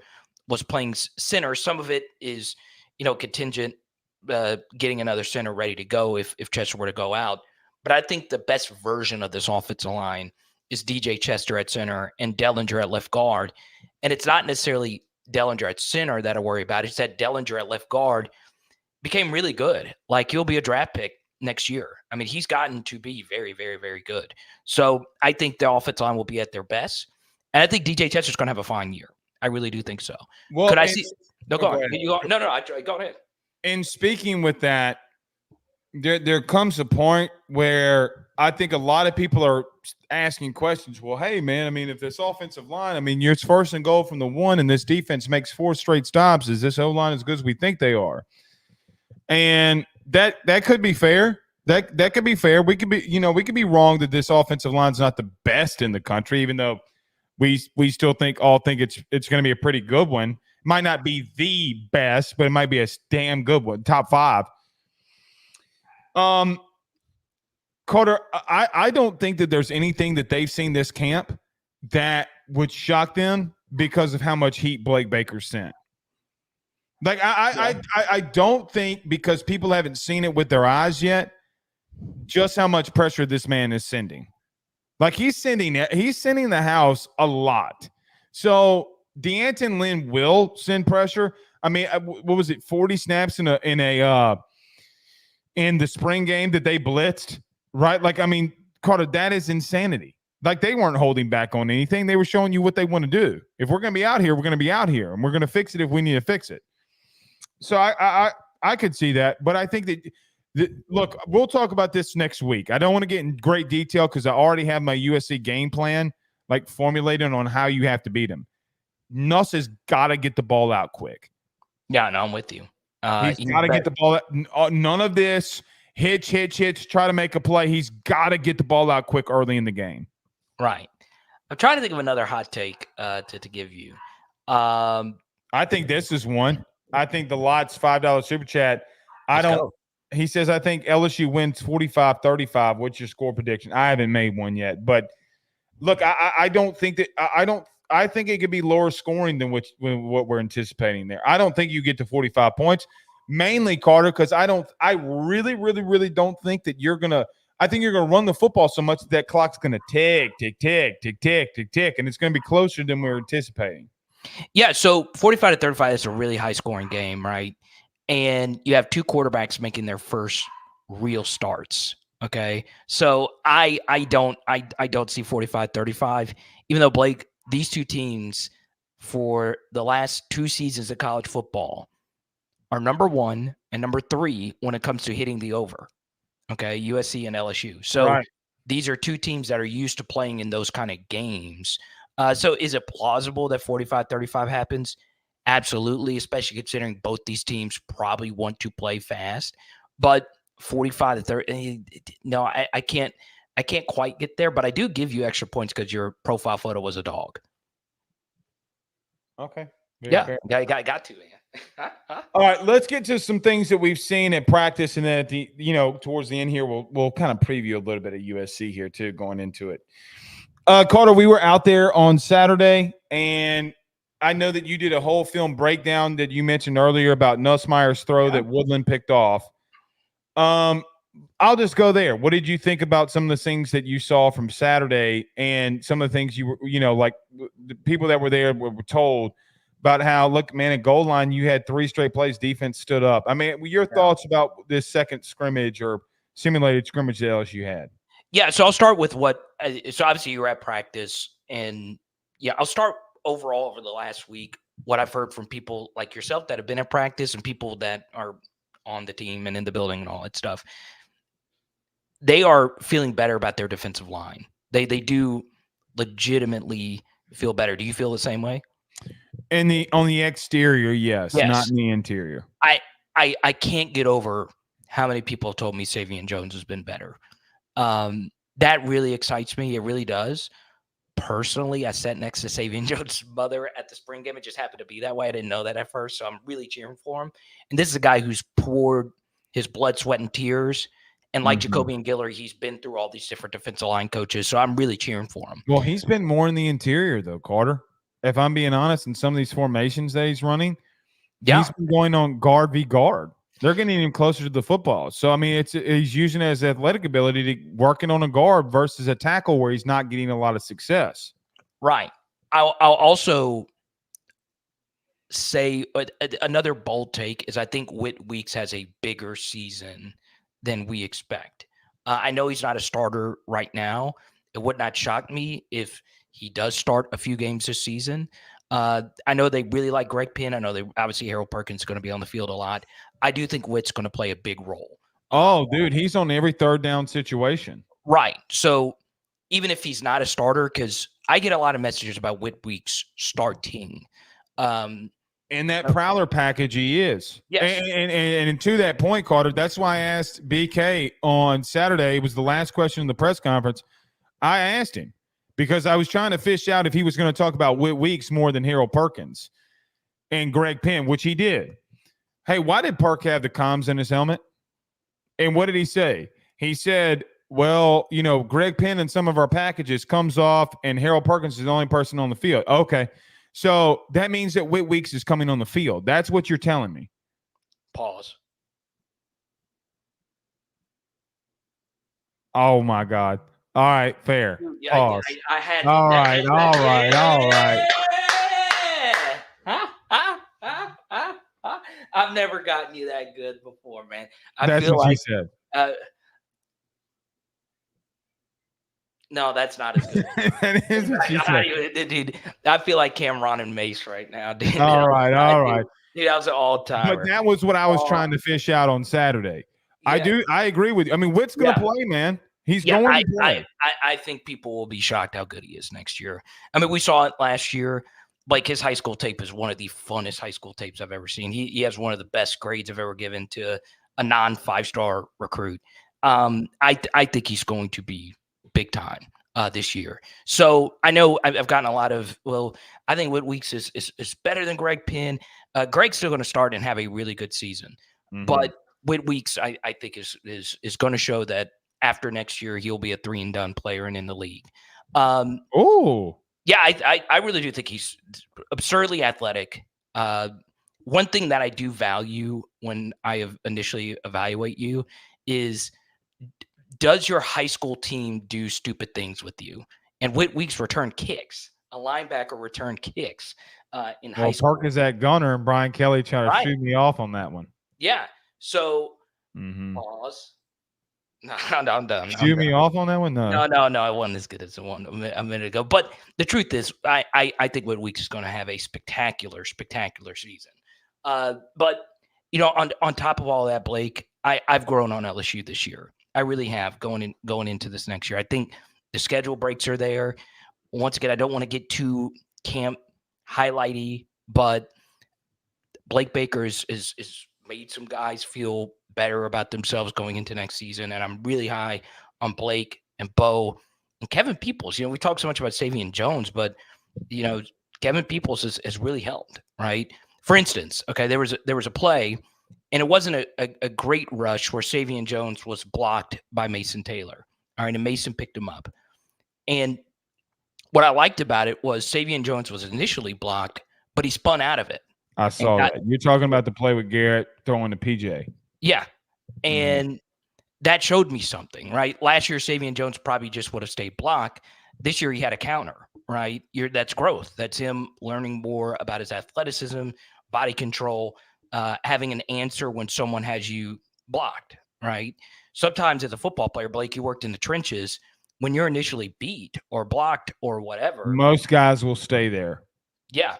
was playing center. Some of it is, contingent, getting another center ready to go if Chester were to go out. But I think the best version of this offensive line is DJ Chester at center and Dellinger at left guard. And it's not necessarily Dellinger at center that I worry about. It's that Dellinger at left guard became really good. Like he'll be a draft pick next year. I mean, he's gotten to be very, very, very good. So I think the offensive line will be at their best. And I think DJ Chester's going to have a fine year. I really do think so. Well, could I see? No, go ahead. Go ahead. And speaking with that, there comes a point where I think a lot of people are asking questions. Well, hey, man, I mean, if this offensive line, I mean, you're first and goal from the 1 and this defense makes 4 straight stops, is this O-line as good as we think they are? And that could be fair. That could be fair. We could be wrong that this offensive line is not the best in the country, even though we still think it's going to be a pretty good one. Might not be the best, but it might be a damn good one, top 5. Carter, I don't think that there's anything that they've seen this camp that would shock them because of how much heat Blake Baker sent. Like I don't think, because people haven't seen it with their eyes yet, just how much pressure this man is sending. Like he's sending the house a lot. So D'Anton Lynn will send pressure. I mean, what was it? 40 snaps in the spring game that they blitzed, right? Like, I mean, Carter, that is insanity. Like they weren't holding back on anything. They were showing you what they want to do. If we're going to be out here, we're going to be out here, and we're going to fix it if we need to fix it. So I could see that, but I think that look, we'll talk about this next week. I don't want to get in great detail because I already have my USC game plan like formulated on how you have to beat him. Nuss has got to get the ball out quick. Yeah, no, I'm with you. He's got to get the ball out. None of this hitch, try to make a play. He's got to get the ball out quick early in the game. Right. I'm trying to think of another hot take to give you. I think this is one. I think the Lots $5 super chat. He says, I think LSU wins 45-35. What's your score prediction? I haven't made one yet, but look, I don't think that I think it could be lower scoring than what we're anticipating there. I don't think you get to 45 points, mainly Carter, because I really, really, really don't think that I think you're gonna run the football so much that clock's gonna tick, tick, tick, tick, tick, tick, tick, and it's gonna be closer than we're anticipating. Yeah, so 45-35 is a really high scoring game, right? And you have two quarterbacks making their first real starts. Okay. So I don't see 45-35, even though Blake, these two teams for the last 2 seasons of college football are number 1 and number 3 when it comes to hitting the over. Okay. USC and LSU. So these are 2 teams that are used to playing in those kind of games. So is it plausible that 45-35 happens? Absolutely, especially considering both these teams probably want to play fast. But 45-30, no, I can't quite get there, but I do give you extra points because your profile photo was a dog. Okay. Yeah, got to, man. All right, let's get to some things that we've seen at practice, and then at the towards the end here, we'll kind of preview a little bit of USC here too, going into it. Carter, we were out there on Saturday, and I know that you did a whole film breakdown that you mentioned earlier about Nussmeier's throw that Woodland picked off. I'll just go there. What did you think about some of the things that you saw from Saturday and some of the things you were, like the people that were there were told about how, look, man, at goal line, you had 3 straight plays, defense stood up. I mean, your thoughts about this second scrimmage or simulated scrimmage that LSU had? Yeah, so I'll start with so obviously you were at practice, and I'll start overall over the last week, what I've heard from people like yourself that have been at practice and people that are on the team and in the building and all that stuff. They are feeling better about their defensive line. They do legitimately feel better. Do you feel the same way? On the exterior, yes, not in the interior. I can't get over how many people have told me Savion Jones has been better. That really excites me. It really does. Personally, I sat next to Savion Jones' mother at the spring game. It just happened to be that way. I didn't know that at first, so I'm really cheering for him. And this is a guy who's poured his blood, sweat, and tears. And like Jacoby and Guillory, he's been through all these different defensive line coaches, so I'm really cheering for him. Well, he's been more in the interior, though, Carter. If I'm being honest, in some of these formations that he's running, he's been going on guard v. guard. They're getting him closer to the football. So, I mean, he's using it as athletic ability to working on a guard versus a tackle where he's not getting a lot of success. Right. I'll also say another bold take is I think Whit Weeks has a bigger season than we expect. I know he's not a starter right now. It would not shock me if he does start a few games this season. I know they really like Greg Penn. I know obviously Harold Perkins is going to be on the field a lot. I do think Witt's going to play a big role. Oh, dude, he's on every third down situation. Right. So even if he's not a starter, because I get a lot of messages about Whit Weeks starting. In that Prowler package, he is. Yes. And to that point, Carter, that's why I asked BK on Saturday. It was the last question in the press conference. I asked him because I was trying to fish out if he was going to talk about Whit Weeks more than Harold Perkins and Greg Penn, which he did. Hey, why did Perk have the comms in his helmet? And what did he say? He said, well, Greg Penn in some of our packages comes off and Harold Perkins is the only person on the field. Okay. So that means that Whit Weeks is coming on the field. That's what you're telling me. Pause. Oh, my God. All right, fair. Yeah, Pause. I had. All right. I've never gotten you that good before, man. That's what you said. No, that's not as good. That is what you said. Dude, I feel like Cameron and Mace right now, dude. All right. Dude, that was an all-timer. But that was what I was trying to fish out on Saturday. Yeah. I agree with you. I mean, Whit's going to play, man. He's going to play. I think people will be shocked how good he is next year. I mean, we saw it last year. Like, his high school tape is one of the funnest high school tapes I've ever seen. He has one of the best grades I've ever given to a non-5-star recruit. I think he's going to be big time this year. So I know I've gotten a lot of, I think Whit Weeks is better than Greg Penn. Greg's still going to start and have a really good season. Mm-hmm. But Whit Weeks, I think is going to show that after next year he'll be a 3-and-done player and in the league. Oh, Yeah, I really do think he's absurdly athletic. One thing that I do value when I initially evaluate you is, does your high school team do stupid things with you? And Whit Weeks return kicks. A linebacker return kicks in high school. Park is at gunner, and Brian Kelly trying to shoot me off on that one. Yeah. So pause. No, I'm done. Shoot me off on that one? No. I wasn't as good as the one a minute ago. But the truth is, I think Whit Weeks is going to have a spectacular season. But on top of all that, Blake, I've grown on LSU this year. I really have going into this next year. I think the schedule breaks are there. Once again, I don't want to get too camp highlighty, but Blake Baker is made some guys feel better about themselves going into next season, and I'm really high on Blake and Bo and Kevin Peoples. We talk so much about Savion Jones, but Kevin Peoples has really helped, right? For instance, okay, there was a play, and it wasn't a great rush where Savion Jones was blocked by Mason Taylor. All right, and Mason picked him up. And what I liked about it was Savion Jones was initially blocked, but he spun out of it. I saw that. You're talking about the play with Garrett throwing to PJ. Yeah. And that showed me something, right? Last year, Savion Jones probably just would have stayed blocked. This year, he had a counter, right? That's growth. That's him learning more about his athleticism, body control, having an answer when someone has you blocked, right? Sometimes as a football player, Blake, you worked in the trenches. When you're initially beat or blocked or whatever, most guys will stay there. Yeah.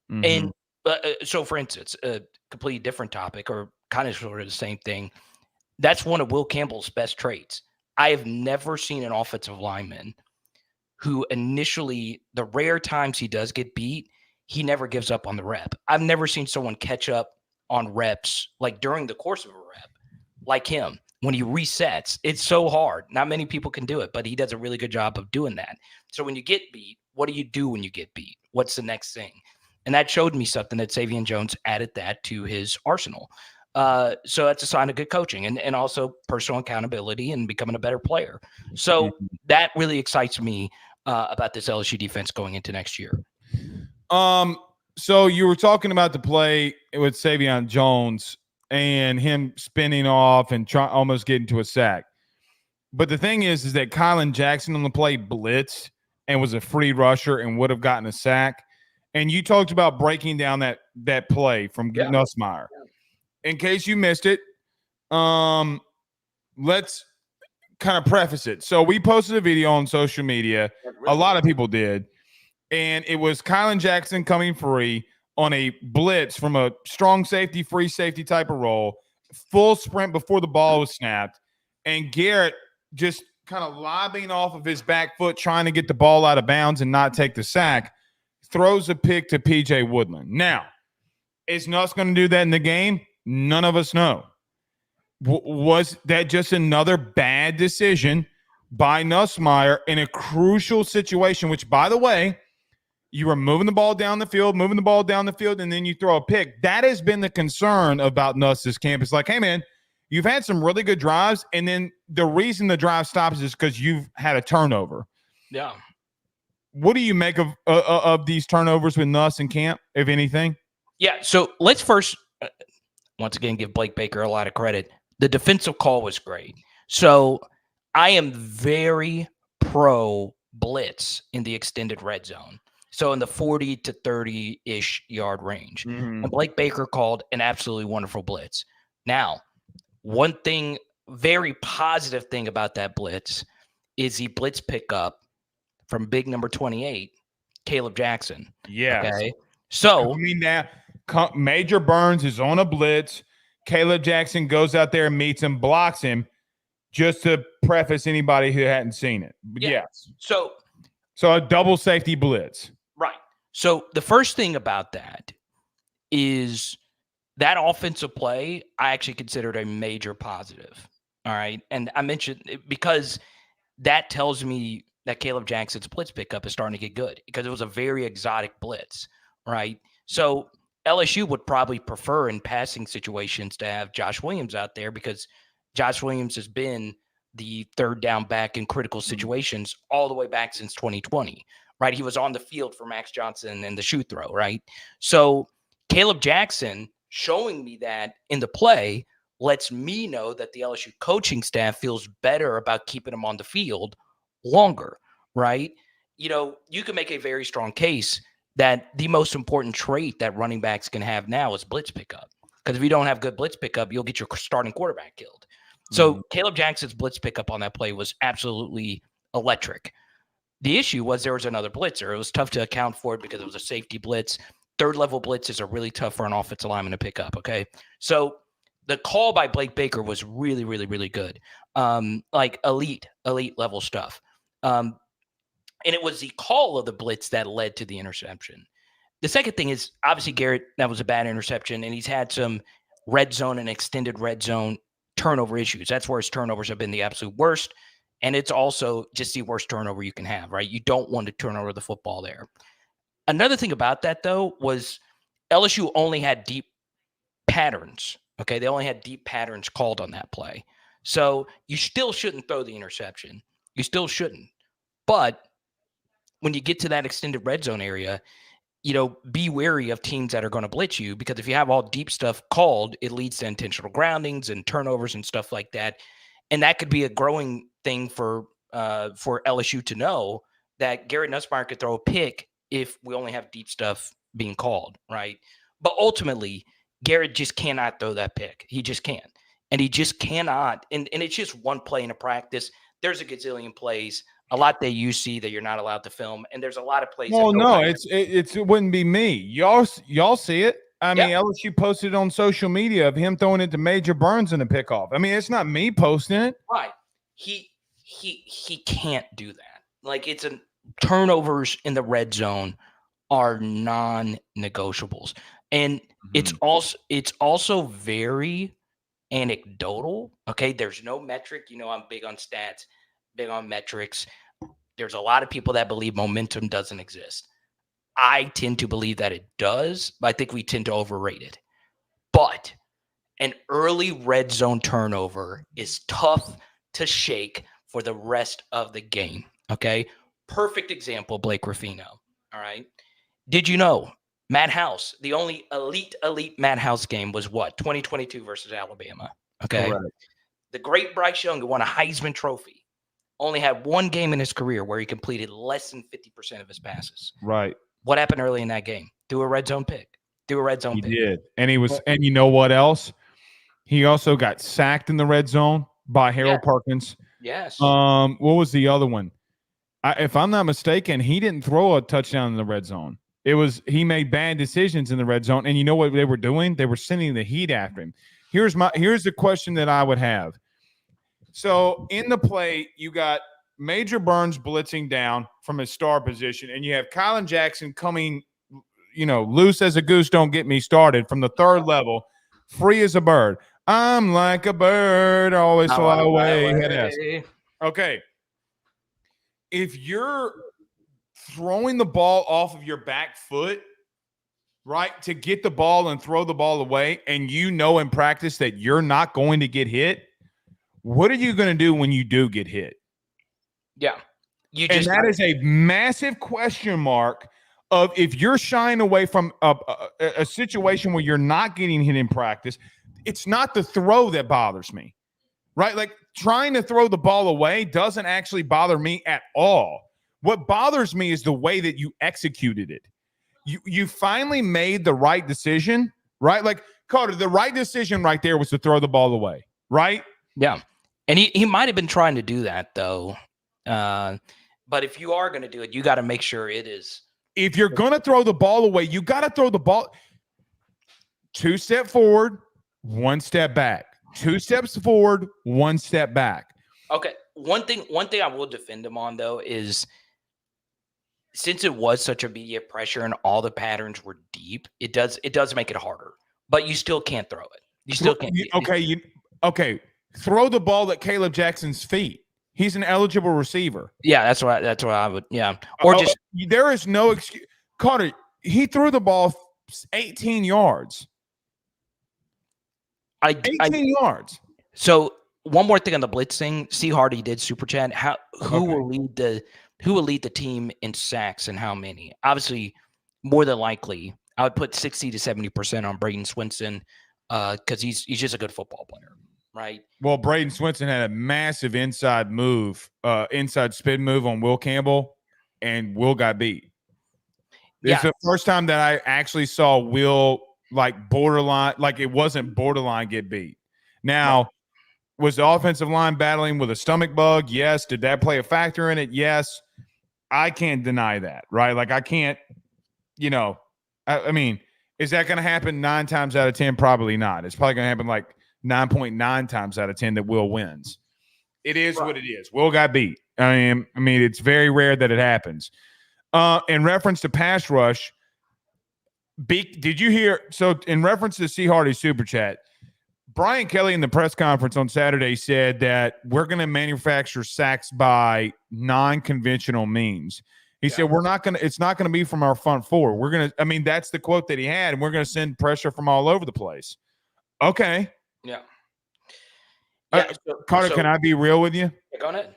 And so, for instance, a completely different topic or kind of sort of the same thing. That's one of Will Campbell's best traits. I have never seen an offensive lineman who initially, the rare times he does get beat, he never gives up on the rep. I've never seen someone catch up on reps like during the course of a rep like him. When he resets, it's so hard. Not many people can do it, but he does a really good job of doing that. So when you get beat, what do you do when you get beat? What's the next thing? And that showed me something that Savion Jones added that to his arsenal. So that's a sign of good coaching and also personal accountability and becoming a better player. So that really excites me about this LSU defense going into next year. So you were talking about the play with Savion Jones and him spinning off and almost getting to a sack. But the thing is that Kylan Jackson on the play blitzed and was a free rusher and would have gotten a sack. And you talked about breaking down that play from Nussmeier. In case you missed it, let's kind of preface it. So we posted a video on social media. A lot of people did. And it was Kylan Jackson coming free on a blitz from a strong safety, free safety type of roll, full sprint before the ball was snapped, and Garrett just kind of lobbing off of his back foot, trying to get the ball out of bounds and not take the sack, throws a pick to PJ Woodland. Now, is Nuss going to do that in the game? None of us know. Was that just another bad decision by Nussmeier in a crucial situation, which, by the way, you were moving the ball down the field, and then you throw a pick. That has been the concern about Nuss's camp. It's like, hey, man, you've had some really good drives, and then the reason the drive stops is because you've had a turnover. Yeah. What do you make of these turnovers with Nuss and camp, if anything? Yeah, so let's first, once again, give Blake Baker a lot of credit. The defensive call was great. So I am very pro blitz in the extended red zone. So in the 40 to 30-ish yard range. And Blake Baker called an absolutely wonderful blitz. Now, one thing, very positive thing about that blitz is he blitz pickup from big number 28, Caleb Jackson. Yes. Okay. So I mean, now Major Burns is on a blitz. Caleb Jackson goes out there and meets him, blocks him, just to preface anybody who hadn't seen it. Yes. So a double safety blitz. Right. So the first thing about that is that offensive play, I actually considered a major positive. All right. And I mentioned it because that tells me that Caleb Jackson's blitz pickup is starting to get good because it was a very exotic blitz. Right. So LSU would probably prefer in passing situations to have Josh Williams out there because Josh Williams has been the third down back in critical situations all the way back since 2020, right? He was on the field for Max Johnson and the shoe throw, right? So Caleb Jackson showing me that in the play lets me know that the LSU coaching staff feels better about keeping him on the field longer, right? You know, you can make a very strong case that the most important trait that running backs can have now is blitz pickup. Because if you don't have good blitz pickup, you'll get your starting quarterback killed. So Caleb Jackson's blitz pickup on that play was absolutely electric. The issue was there was another blitzer. It was tough to account for it because it was a safety blitz. Third level blitzes are really tough for an offensive lineman to pick up. Okay. So the call by Blake Baker was really, really, really good. Like elite level stuff. And it was the call of the blitz that led to the interception. The second thing is obviously Garrett, that was a bad interception, and he's had some red zone and extended red zone turnover issues. That's where his turnovers have been the absolute worst. And it's also just the worst turnover you can have, right? You don't want to turn over the football there. Another thing about that, though, was LSU only had deep patterns. Okay. They only had deep patterns called on that play. So you still shouldn't throw the interception. You still shouldn't. But when you get to that extended red zone area, you know, be wary of teams that are going to blitz you, because if you have all deep stuff called, it leads to intentional groundings and turnovers and stuff like that. And that could be a growing thing for LSU to know that Garrett Nussmeier could throw a pick if we only have deep stuff being called, right? But ultimately, Garrett just cannot throw that pick. He just can't. And he just cannot. And it's just one play in a practice. There's a gazillion plays, a lot that you see that you're not allowed to film, and there's a lot of plays. Well, no, it wouldn't be me. Y'all see it. I mean, LSU posted on social media of him throwing it to Major Burns in a pickoff. I mean, it's not me posting it. Right. He can't do that. Like, it's turnovers in the red zone are non-negotiables, and it's also very anecdotal. Okay, there's no metric. You know, I'm big on stats, big on metrics. There's a lot of people that believe momentum doesn't exist. I tend to believe that it does, but I think we tend to overrate it. But an early red zone turnover is tough to shake for the rest of the game. Okay, perfect example, Blake Ruffino. All right, did you know Matt House, the only elite Matt House game was what? 2022 versus Alabama. Okay. Correct. The great Bryce Young, who won a Heisman Trophy, only had one game in his career where he completed less than 50% of his passes. Right. What happened early in that game? Threw a red zone pick. He did. And and you know what else? He also got sacked in the red zone by Harold Perkins. Yes. What was the other one? If I'm not mistaken, he didn't throw a touchdown in the red zone. He made bad decisions in the red zone. And you know what they were doing? They were sending the heat after him. Here's the question that I would have. So in the play, you got Major Burns blitzing down from his star position, and you have Kylan Jackson coming, you know, loose as a goose, don't get me started, from the third level, free as a bird. I'm like a bird, always fly away. Okay. If you're throwing the ball off of your back foot, right, to get the ball and throw the ball away, and you know in practice that you're not going to get hit, what are you going to do when you do get hit? Yeah. And that is a massive question mark of if you're shying away from a situation where you're not getting hit in practice. It's not the throw that bothers me, right? Like, trying to throw the ball away doesn't actually bother me at all. What bothers me is the way that you executed it. You finally made the right decision, right? Like, Carter, the right decision right there was to throw the ball away, right? Yeah. And he might have been trying to do that, though. But if you are going to do it, you got to make sure it is. If you're going to throw the ball away, you got to throw the ball 2 steps forward, 1 step back. 2 steps forward, 1 step back. Okay. One thing I will defend him on, though, is since it was such immediate pressure and all the patterns were deep, it does make it harder. But you still can't throw it. You still can't. Okay. Throw the ball at Caleb Jackson's feet. He's an eligible receiver. Yeah, that's what I would. Yeah, or just there is no excuse. Carter, he threw the ball 18 yards. 18 yards. So one more thing on the blitzing. C. Hardy did super chat. Who will lead the team in sacks and how many? Obviously, more than likely, I would put 60 to 70% on Braden Swinson because he's just a good football player, right? Well, Braden Swinson had a massive inside spin move on Will Campbell, and Will got beat. It's the first time that I actually saw Will borderline, it wasn't borderline get beat. Now, was the offensive line battling with a stomach bug? Yes. Did that play a factor in it? Yes. I can't deny that, right? I can't, I mean, is that going to happen 9 times out of 10? Probably not. It's probably going to happen 9.9 times out of 10 that Will wins. It is what it is. Will got beat. I mean, it's very rare that it happens. In reference to pass rush, did you hear? So in reference to C. Hardy super chat, Brian Kelly in the press conference on Saturday said that we're going to manufacture sacks by non-conventional means. He said it's not going to be from our front four. That's the quote that he had, and we're going to send pressure from all over the place. Okay. Yeah. Carter, can I be real with you? Go ahead.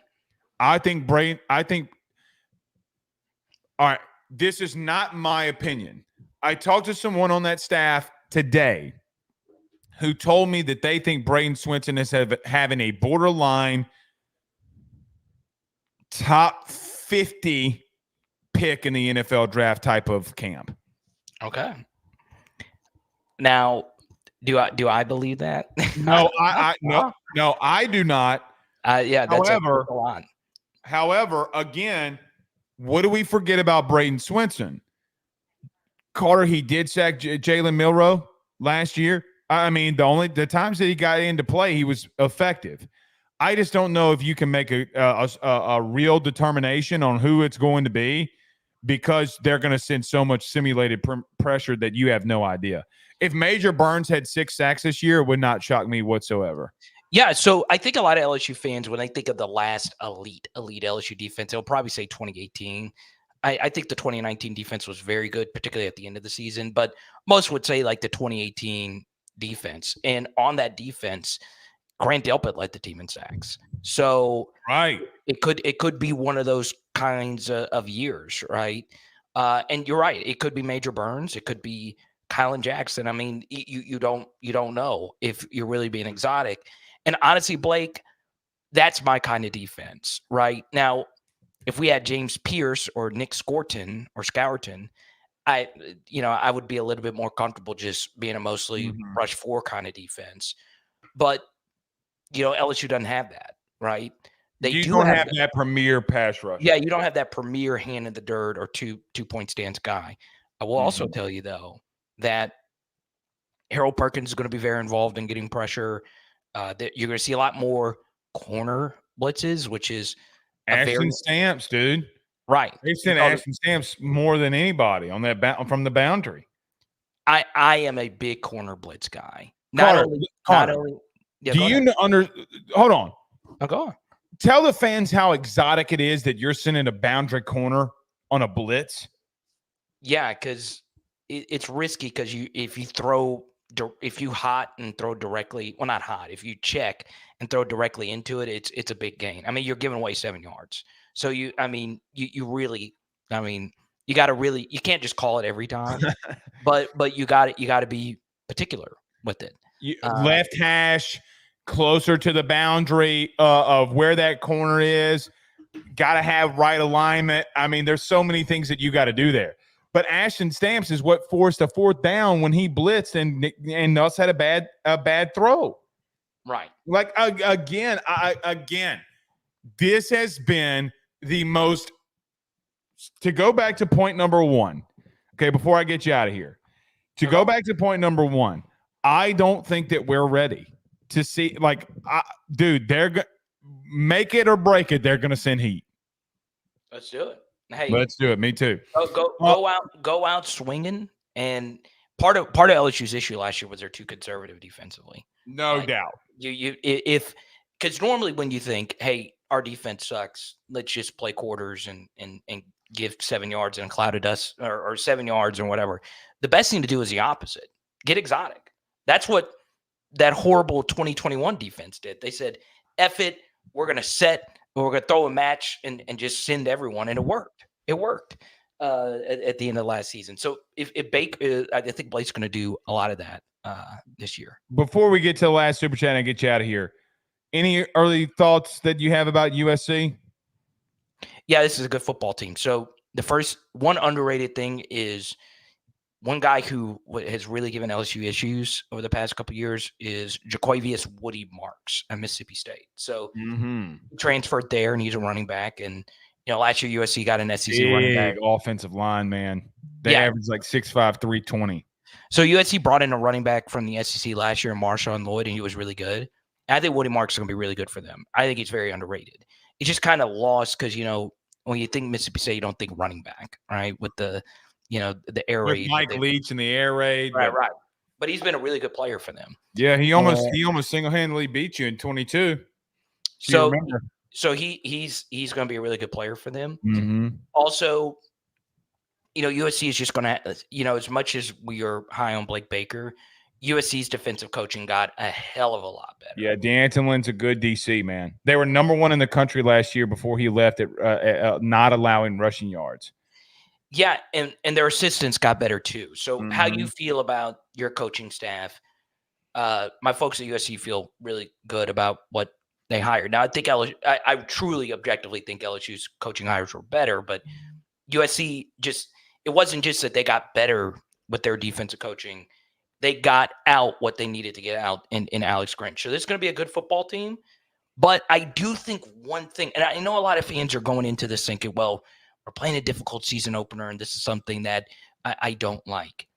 All right, this is not my opinion. I talked to someone on that staff today who told me that they think Braden Swinson is having a borderline top 50 pick in the NFL draft type of camp. Okay. Now, do I believe that? No, no, I do not. Yeah, that's however, again, what do we forget about Braden Swinson? Carter, he did sack Jalen Milroe last year. The times that he got into play, he was effective. I just don't know if you can make a real determination on who it's going to be because they're going to send so much simulated pressure that you have no idea. If Major Burns had 6 sacks this year, it would not shock me whatsoever. Yeah, so I think a lot of LSU fans, when they think of the last elite LSU defense, they'll probably say 2018. I think the 2019 defense was very good, particularly at the end of the season. But most would say the 2018 defense. And on that defense, Grant Delpit led the team in sacks. So it could be one of those kinds of years, right? And you're right. It could be Major Burns. It could be Kylan Jackson. I mean, you don't know if you're really being exotic. And honestly, Blake, that's my kind of defense, right? Now, if we had James Pierce or Nick Scourton, I would be a little bit more comfortable just being a mostly rush 4 kind of defense. But, LSU doesn't have that, right? You don't have that premier pass rush. Yeah, you don't have that premier hand in the dirt or two-point stance guy. I will also tell you, though, that Harold Perkins is going to be very involved in getting pressure. That you're going to see a lot more corner blitzes, which is Ashton Stamps, dude. Right. They sent Ashton Stamps more than anybody on that from the boundary. I am a big corner blitz guy. Carter, Yeah, do you know hold on. Oh, go on. Tell the fans how exotic it is that you're sending a boundary corner on a blitz. Yeah, because it's risky because if you hot and throw directly, well, not hot, if you check and throw directly into it, it's a big gain. I mean, you're giving away 7 yards. So you got to really, you can't just call it every time, but you got to be particular with it. Left hash closer to the boundary of where that corner is. Got to have right alignment. I mean, there's so many things that you got to do there. But Ashton Stamps is what forced a 4th down when he blitzed and us had a bad throw. Right. Again, this has been the most, to go back to point number 1. Okay, before I get you out of here, go back to point number 1. I don't think that we're ready to see, dude, they're make it or break it. They're going to send heat. Let's do it. Hey, let's do it. Me too. Go out swinging. And part of LSU's issue last year was they're too conservative defensively. No doubt. Because normally when you think, hey, our defense sucks, let's just play quarters and give 7 yards in a cloud of dust or 7 yards or whatever. The best thing to do is the opposite. Get exotic. That's what that horrible 2021 defense did. They said, F it, we're going to throw a match and just send everyone. And it worked. It worked at the end of last season. So if I think Blake's going to do a lot of that this year. Before we get to the last super chat and get you out of here, any early thoughts that you have about USC? Yeah, this is a good football team. So the first one underrated thing is one guy who has really given LSU issues over the past couple of years is Jaquavius Woody Marks at Mississippi State. So he transferred there, and he's a running back. And last year USC got an SEC running back. Offensive line, man. They averaged like 6'5", 320. So USC brought in a running back from the SEC last year, Marshawn Lloyd, and he was really good. And I think Woody Marks is going to be really good for them. I think he's very underrated. It's just kind of lost because, when you think Mississippi State, you don't think running back, right? With the air raid. Mike Leach and the air raid. Right. But he's been a really good player for them. Yeah, he almost single-handedly beat you in 22. So he's going to be a really good player for them. Mm-hmm. Also, USC is just going to, as much as we are high on Blake Baker, USC's defensive coaching got a hell of a lot better. Yeah, D'Anton Lynn's a good DC, man. They were number 1 in the country last year before he left at not allowing rushing yards. Yeah, and their assistants got better too. So how you feel about your coaching staff? My folks at USC feel really good about what they hired. Now, I think I truly objectively think LSU's coaching hires were better, but USC it wasn't just that they got better with their defensive coaching. They got out what they needed to get out in Alex Grinch. So this is going to be a good football team. But I do think one thing, and I know a lot of fans are going into this thinking, well, we're playing a difficult season opener, and this is something that I don't like.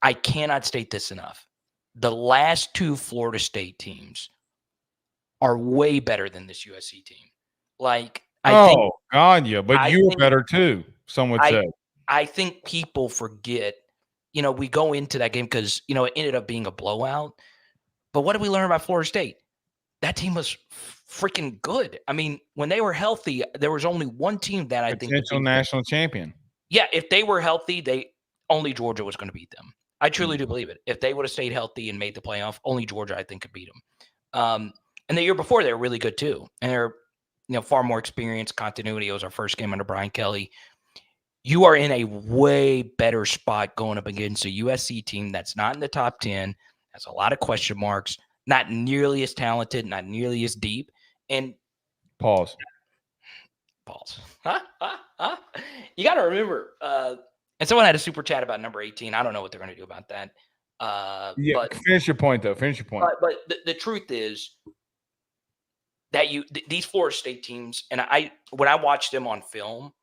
I cannot state this enough. The last 2 Florida State teams are way better than this USC team. Like, God, yeah, but you were better too, some would say. I think people forget. We go into that game because, it ended up being a blowout. But what did we learn about Florida State? That team was freaking good. I mean, when they were healthy, there was only one team that I think potential national champion. Yeah, if they were healthy, only Georgia was going to beat them. I truly do believe it. If they would have stayed healthy and made the playoff, only Georgia, I think, could beat them. And the year before, they were really good too. And they're, far more experienced, continuity. It was our first game under Brian Kelly. You are in a way better spot going up against a USC team that's not in the top 10, has a lot of question marks, not nearly as talented, not nearly as deep. And pause. You got to remember, and someone had a super chat about number 18. I don't know what they're going to do about that. But finish your point, though. Finish your point. But the truth is that these Florida State teams, and when I watched them on film,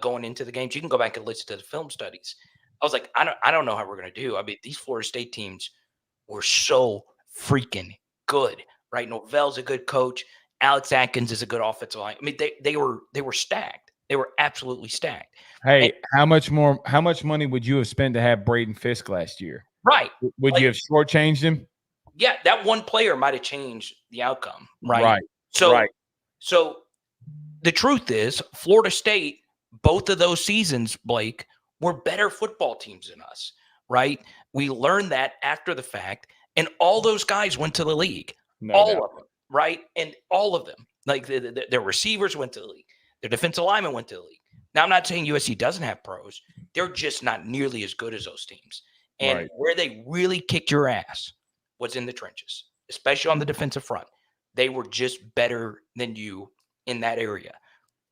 going into the games, you can go back and listen to the film studies. I was like, I don't know how we're going to do. I mean, these Florida State teams were so freaking good, right? Norvell's a good coach. Alex Atkins is a good offensive line. I mean, they were stacked. They were absolutely stacked. Hey, how much money would you have spent to have Braden Fisk last year? Right. Would you have shortchanged him? Yeah, that one player might have changed the outcome, right? Right. So the truth is, Florida State, both of those seasons, Blake, were better football teams than us, right? We learned that after the fact, and all those guys went to the league. All of them, right? And all of them, like their receivers went to the league. Their defensive linemen went to the league. Now, I'm not saying USC doesn't have pros. They're just not nearly as good as those teams. And where they really kicked your ass was in the trenches, especially on the defensive front. They were just better than you in that area.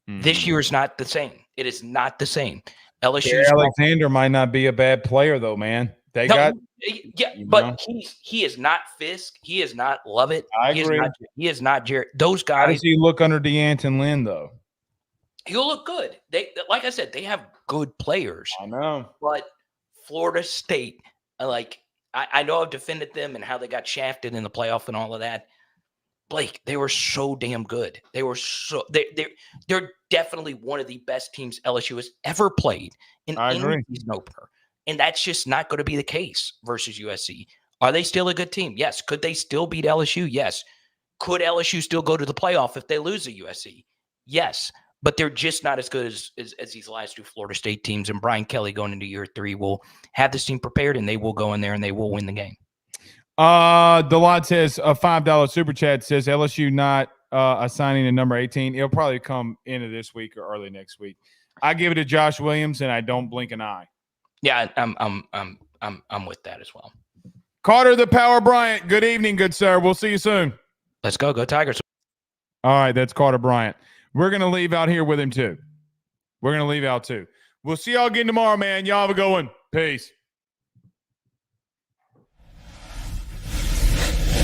This year is not the same. It is not the same. LSU Alexander might not be a bad player, though, man. But he is not Fisk. He is not Lovett. I agree. He is not Jared. Those guys. How does he look under D'Anton Lynn, though? He'll look good. Like I said, they have good players. I know. But Florida State, I know I've defended them and how they got shafted in the playoff and all of that. Blake, they were so damn good. They're definitely one of the best teams LSU has ever played in any season opener. And that's just not going to be the case versus USC. Are they still a good team? Yes. Could they still beat LSU? Yes. Could LSU still go to the playoff if they lose to USC? Yes. but they're just not as good as these last two Florida State teams. And Brian Kelly going into year 3 will have this team prepared, and they will go in there and they will win the game. The lot says a $5 super chat says LSU not assigning a number 18. It'll probably come into this week or early next week. I give it to Josh Williams, and I don't blink an eye. Yeah, I'm with that as well. Carter the Power Bryant. Good evening, good sir. We'll see you soon. Let's go Tigers. All right, that's Carter Bryant. We're gonna leave out here with him too. We'll see y'all again tomorrow, man. Y'all have a good one. Peace.